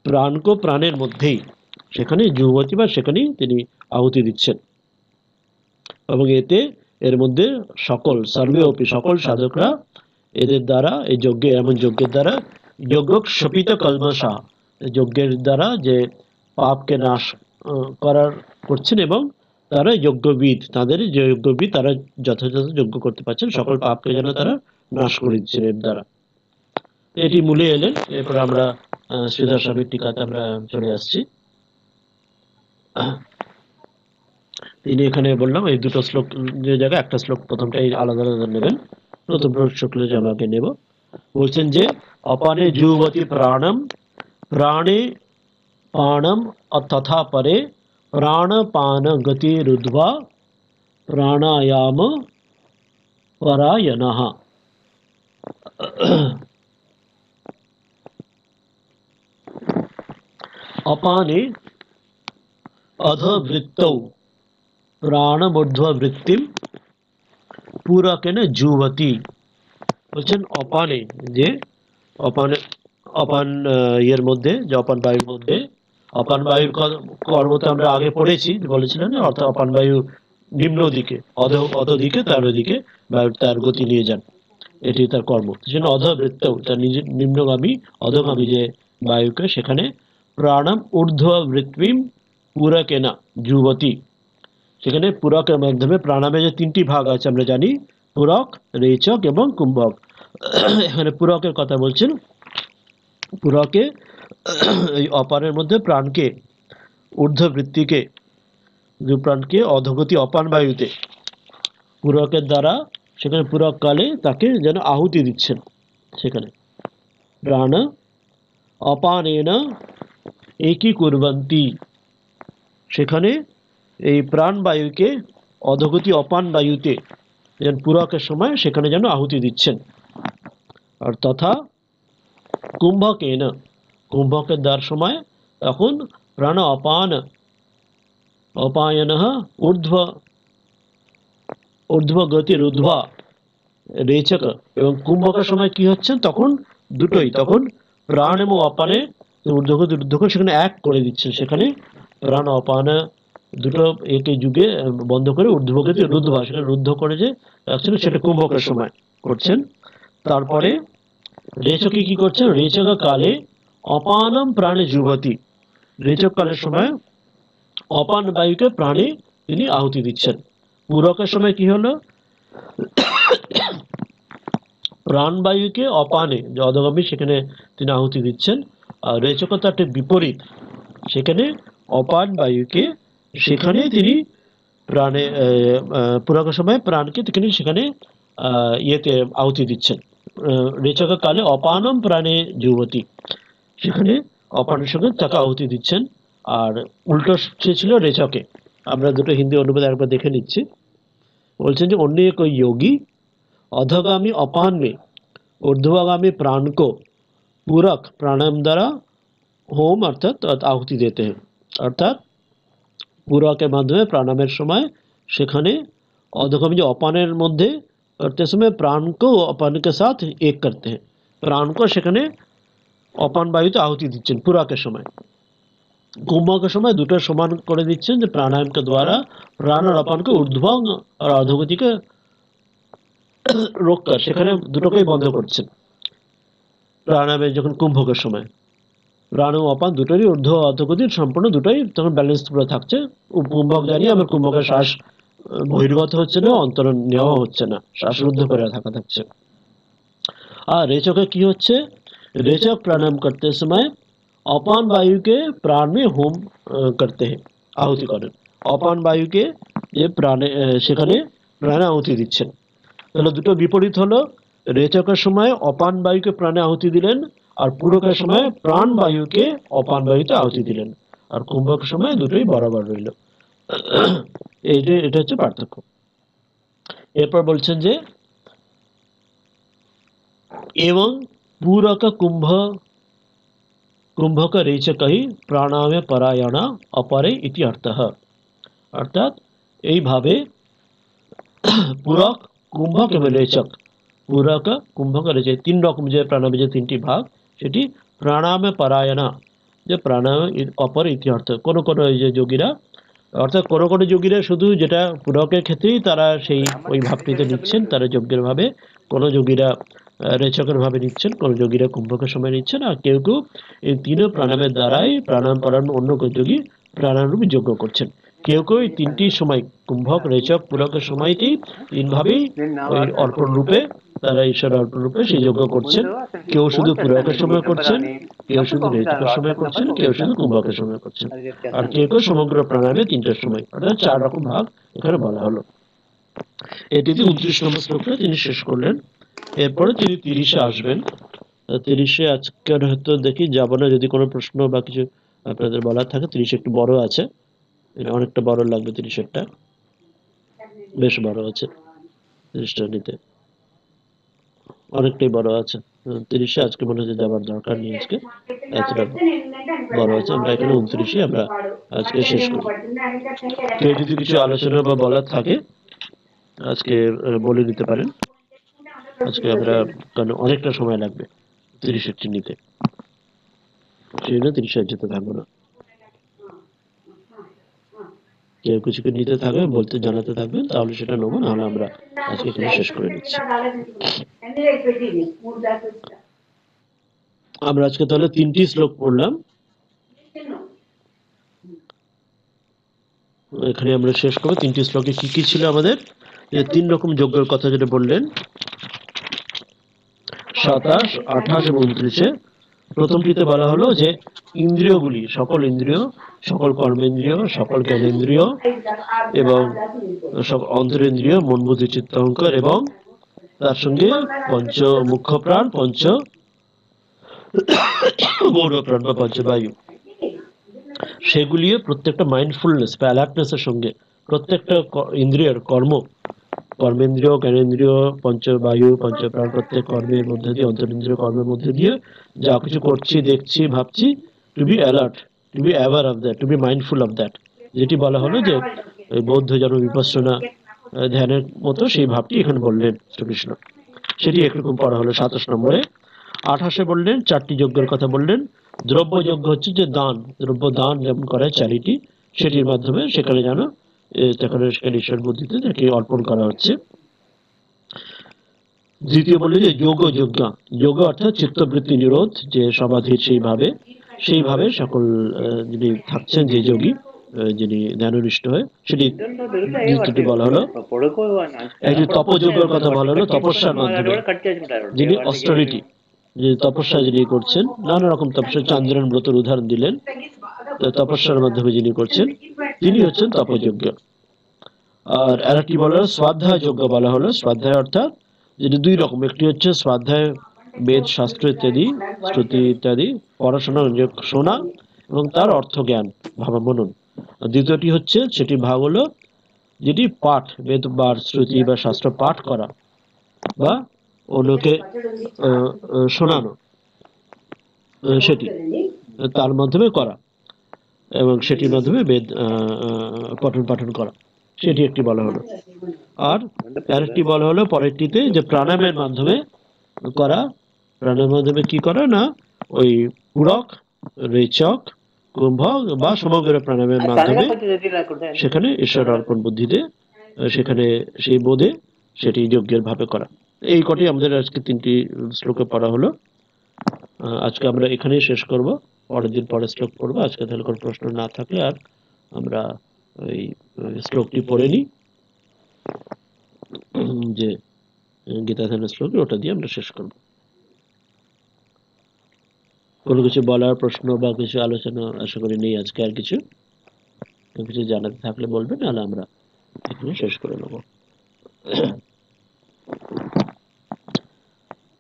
প্রাণকে প্রাণের মধ্যেই সেখানে যুবতী বা সেখানেই তিনি আহুতি দিচ্ছেন। এবং এতে এর মধ্যে সকল সর্বেঅপি, সকল সাধকরা এদের দ্বারা, এই যজ্ঞে, এমন যজ্ঞের দ্বারা যজ্ঞ শপিত কলমশা, যজ্ঞের দ্বারা যে পাপকে নাশ করার করছেন, এবং তারা যজ্ঞবিদ, তাদের যে যজ্ঞবিদ তারা যথাযথ যজ্ঞ করতে পারছেন, সকল পাপকে যেন তারা নাশ করে দিচ্ছেন এর দ্বারা। এটি মূলে এলেন। এরপর আমরা শ্রীধর স্বামীর টিকাতে আমরা চলে আসছি। তিনি এখানে বললাম এই দুটো শ্লোক যে জায়গায়, একটা শ্লোক প্রথমটাই আলাদা আলাদা নেবেন, প্রথম শ্লোকে যে আমাকে নেব, বলছেন যে অপানে যুবতী প্রাণম প্রাণে পানম তথা পরে প্রাণপান গতিরুদ্ধ্বা প্রাণায়াম পরায়ণঃ। अपाने अधवृत्तौ প্রাণমূর্ধ্ববৃত্তিম পুরকেন যুবতী। বলছেন অপানে, যে অপান, অপান ইয়ের মধ্যে, যে অপান বায়ুর মধ্যে, অপান বায়ুর কর্ম তো আমরা আগে পড়েছি, বলেছিলেন, অর্থাৎ অপান বায়ু নিম্ন দিকে, অধ দিকে, তার দিকে বায়ুর তার গতি নিয়ে যান, এটি তার কর্ম। সেজন্য অধবৃত্ত, তার নিজের নিম্নগামী অধগামী যে বায়ুকে সেখানে প্রাণম ঊর্ধ্ববৃত্তিম পুরকেনা যুবতী, সেখানে পুরকের মাধ্যমে, প্রাণায়ামে যে তিনটি ভাগ আছে আমরা জানি, পুরক, রেচক এবং কুম্ভক। এখানে পুরকের কথা বলছেন। পুরকে এই অপানের মধ্যে প্রাণকে, ঊর্ধ্ববৃত্তিকে, প্রাণকে অধোগতি অপান বায়ুতে পুরকের দ্বারা সেখানে পুরক কালে তাকে যেন আহুতি দিচ্ছেন। সেখানে প্রাণ অপানেন একই কুর্বন্তি, সেখানে এই প্রাণ বায়ুকে অধোগতি অপান বায়ুতে যেন পুরকের সময় সেখানে যেন আহুতি দিচ্ছেন। আর তথা কুম্ভকেন, কুম্ভকের দ্বার সময় তখন প্রাণ অপান অপায়ন ঊর্ধ্ব ঊর্ধ্বগতির ঊর্ধ্বা রেচক, এবং কুম্ভকের সময় কি হচ্ছে তখন দুটোই, তখন প্রাণ এবং অপানে ঊর্ধ্বগতি ঊর্ধ্বকে সেখানে এক করে দিচ্ছেন, সেখানে প্রাণ অপান দুটো একে যুগে বন্ধ করে ঊর্ধ্বগতি রুদ্ধ, সেটা রুদ্ধ করে যে রাখছেন, সেটা কুম্ভকের সময় করছেন। তারপরে রেচকে কি করছেন, রেচক কালে অপানম প্রাণে যুবতী, রেচক কালের সময় অপান বায়ুকে প্রাণে তিনি আহুতি দিচ্ছেন। পূরকের সময় কি হলো, প্রাণবায়ুকে অপানে, যে অধগামী, সেখানে তিনি আহুতি দিচ্ছেন। আর রেচকতাটি বিপরীত, সেখানে অপান বায়ুকে সেখানে তিনি প্রাণে পুরাকের সময় প্রাণকে তিনি সেখানে ইয়েতে আহুতি দিচ্ছেন। রেচক কালে অপানম প্রাণে যুবতী, সেখানে অপানের সঙ্গে তাকে আহুতি দিচ্ছেন। আর উল্টো সে ছিল রেচকে। আমরা দুটো হিন্দি অনুবাদ একবার দেখে নিচ্ছি। বলছেন যে অন্য एक योगी अधोगामी अपान में ऊर्ध्वगामी प्राण को पूरक प्राणायाम द्वारा होम अर्थात आहुति देते हैं। अर्थात पूरकेर माध्यमे प्राणायामेर समय সেখানে অধোগামী যে অপানের মধ্যে করতে সময় প্রাণকে অপান के साथ एक करते हैं। প্রাণকে সেখানে অপান বায়ুতে আহুতি দিচ্ছেন পুরাকের সময়। কুম্ভকের সময় দুটো সমান করে দিচ্ছেন যে প্রাণায়ামকে দ্বারা প্রাণ আর অপানকে ঊর্ধ্ব আর অধোগতিকে রোগ সেখানে দুটোকেই বন্ধ করছেন প্রাণায়ামে যখন কুম্ভকের সময়। প্রাণ ও অপান দুটোরই ঊর্ধ্ব অধোগতির সম্পূর্ণ দুটোই তখন ব্যালেন্স পুরো থাকছে। কুম্ভক জানি আমার কুম্ভকের শ্বাস বহির্গত হচ্ছে না, অন্তরণ নেওয়া হচ্ছে না, শ্বাসরুদ্ধ করে থাকা থাকছে। আর रेचक की হচ্ছে रेचक प्राणायाम करते समय अपान वायु के प्राण में होम करते हैं, আহুতি করেন। অপান বায়ুকে যে প্রাণে সেখানে প্রাণে আহুতি দিচ্ছেন। তাহলে দুটো বিপরীত হলো, রেচকের সময় অপান বায়ুকে প্রাণে আহুতি দিলেন, আর পুরকের সময় প্রাণ বায়ুকে অপান বায়ুতে আহুতি দিলেন। আর কুম্ভকের সময় দুটোই বরাবর রইল। এটা হচ্ছে পার্থক্য। এরপর বলছেন যে एवं पूरक कुंभक रेचक ही प्राणायामे परायण अपरे इति अर्थः। अर्थात এইভাবে পুরক কুম্ভক এবং রেচক, পুরক কুম্ভক রেচক তিন রকম যে প্রাণায়ামের যে তিনটি ভাগ, সেটি প্রাণায়ামে পরায়ণা, যে প্রাণায়াম অপর ইতি অর্থ। কোনো কোনো এই যে যোগীরা, অর্থাৎ কোনো কোনো যোগীরা শুধু যেটা পুরকের ক্ষেত্রেই তারা সেই ওই ভাবটিতে নিচ্ছেন তারা যজ্ঞের ভাবে, কোনো যোগীরা রেচকের ভাবে নিচ্ছেন, কোনো যোগীরা কুম্ভকের সময় নিচ্ছেন, আর কেউ কেউ এই তিনও প্রাণায়ামের দ্বারাই প্রাণায়াম পরায়ণ অন্য কেউ যোগী প্রাণায়াম যজ্ঞ করছেন। কেউ কেউ এই তিনটি সময় কুম্ভক রেচক পুরকের সময়তেই তিনভাবেই ওই অর্পণ রূপে তারা ঈশ্বর অর্পণ রূপে সেই যজ্ঞ করছেন। কেউ শুধু পুরকের সময় করছেন, কেউ শুধু রেচকের সময় করছেন, কেউ শুধু কুম্ভকের সময় করছেন, আর কেউ কেউ সমগ্র প্রাণায়ামে তিনটার সময়, অর্থাৎ 4 রকম ভাগ এখানে বলা হলো। এটিতে 29 নম্বর শ্লোকটা তিনি শেষ করলেন। এরপরে তিনি 30-এ আসবেন। 30-এ আজকের হয়তো দেখি যাব না, যদি কোনো প্রশ্ন বা কিছু আপনাদের বলার থাকে। 30 একটু বড় আছে, এটা অনেকটা বড় লাগবে। 30-এরটা বেশ বড় আছে, 30টা নিতে অনেকটাই বড় আছে। 30-এ আজকে মনে হচ্ছে যাবার দরকার নেই, আজকে এতটা বড় আছে। আমরা এখানে 29-এ আমরা আজকে শেষ করি। কেউ যদি কিছু আলোচনা বা বলার থাকে আজকে বলে দিতে পারেন। আজকে আমরা, কারণ অনেকটা সময় লাগবে 30-এর নিতে, সেই জন্য 30-এ যেতে থাকবো না। কেউ কিছু নিতে থাকবে, বলতে জানাতে থাকবেন, তাহলে সেটা নেবো, নাহলে আমরা আজকে এখানে শেষ করে নিচ্ছি। আমরা আজকে তাহলে 3টি শ্লোক পড়লাম, এখানে আমরা শেষ করবো। 3টি শ্লোকে কি কি ছিল আমাদের? 3 রকম যজ্ঞের কথা যেটা বললেন 27, 28 এবং 29-এ। প্রথমটিতে বলা হলো যে ইন্দ্রিয়গুলি, সকল ইন্দ্রিয়, সকল কর্মেন্দ্রিয়, সকল জ্ঞানেন্দ্রিয় এবং অন্তরেন্দ্রিয়, মন বুদ্ধি চিত্ত অহংকার, এবং তার সঙ্গে পঞ্চ মুখ্য প্রাণ, পঞ্চ গৌণ প্রাণ বা পঞ্চবায়ু, সেগুলি প্রত্যেকটা মাইন্ডফুলনেস বা অ্যালার্টনেসের সঙ্গে প্রত্যেকটা ইন্দ্রিয়ের কর্মেন্দ্রিয়, জ্ঞানেন্দ্রিয়, পঞ্চবায়ু, পঞ্চপ্রাণ, প্রত্যেক কর্মের মধ্যে দিয়ে, অন্তরেন্দ্রিয় কর্মের মধ্যে দিয়ে যা কিছু করছি, দেখছি, ভাবছি, to be alert, to be aware of that, to be mindful of that, যেটি বলা হলো যে বৌদ্ধ জন বিপස්සনা ধ্যানের মতো সেই ভাবটি এখানে বললেন শ্রীকৃষ্ণ। সেটি একরকম পড়া হলো 27 নম্বরে। 28-এ বললেন 4টি যজ্ঞের কথা বললেন। দ্রব্য যজ্ঞ হচ্ছে যে দান, দ্রব্য দান যেমন করে চ্যারিটি, সেটির মাধ্যমে সেখানে যেন সেখানে ঈশ্বর বুদ্ধিতে তাকে অর্পণ করা হচ্ছে। দ্বিতীয় বললেন যে যোগ যজ্ঞ, যোগ অর্থাৎ চিত্তবৃত্তি নিরোধ, যে সমাধির সেইভাবে সকল যিনি থাকছেন, যে যোগী যিনি জ্ঞাননিষ্ঠ হয়, সেটি দ্বিতীয়টি বলা হলো। একটি তপযজ্ঞের কথা বলা হলো, তপস্যার মাধ্যমে যিনি অস্টারিটি, যে তপস্যা যিনি করছেন, নানা রকম তপস্যা, চান্দ্রায়ণ ব্রতের উদাহরণ দিলেন, তপস্যার মাধ্যমে যিনি করছেন তিনি হচ্ছেন তপযজ্ঞ। আর আরেকটি বলা হলো স্বাধ্যায় যজ্ঞ বলা হলো। স্বাধ্যায় অর্থাৎ যেটি দুই রকম, একটি হচ্ছে স্বাধ্যায় বেদ শাস্ত্র ইত্যাদি শ্রুতি ইত্যাদি পড়াশোনা যে শোনা এবং তার অর্থ জ্ঞান ভাবা মনন। আর দ্বিতীয়টি হচ্ছে সেটি ভাগ হলো যেটি পাঠ বেদ বা শ্রুতি বা শাস্ত্র পাঠ করা বা অন্যকে শোনানো, সেটি তার মাধ্যমে করা এবং সেটির মাধ্যমে বেদ পঠন পাঠন করা, সেটি একটি বলা হলো। আর আরেকটি বলা হলো পরেরটিতে যে প্রাণায়ামের মাধ্যমে করা। প্রাণায়ামের মাধ্যমে কি করা না, ওই পূরক রেচক কুম্ভক বা সমগ্র প্রাণায়ামের মাধ্যমে সেখানে ঈশ্বর অর্পণ বুদ্ধিতে সেখানে সেই বোধে সেটি যজ্ঞের ভাবে করা। এই কটি আমাদের আজকে তিনটি শ্লোকে পড়া হলো। আজকে আমরা এখানেই শেষ করব, পরের দিন পরের শ্লোক পড়বো। আজকে তাহলে কোনো প্রশ্ন না থাকলে আর আমরা ওই শ্লোকটি পড়ে নিই, যে গীতাধ্যানের শ্লোক, ওটা দিয়ে আমরা শেষ করব। কোনো কিছু বলার প্রশ্ন বা কিছু আলোচনা আশা করি নেই আজকে। আর কিছু কিছু জানাতে থাকলে বলবেন, নাহলে আমরা এখানে শেষ করে নেব।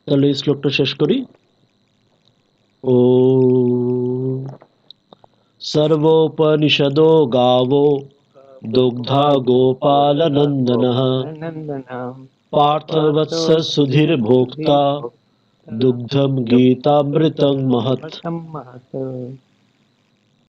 তাহলে এই শ্লোকটা শেষ করি। ও सर्वोपनिषदो गावो दुग्धा गोपालनन्दनः पार्थवत्स सुधीर्भोक्ता दुग्धं गीतामृतं महत्।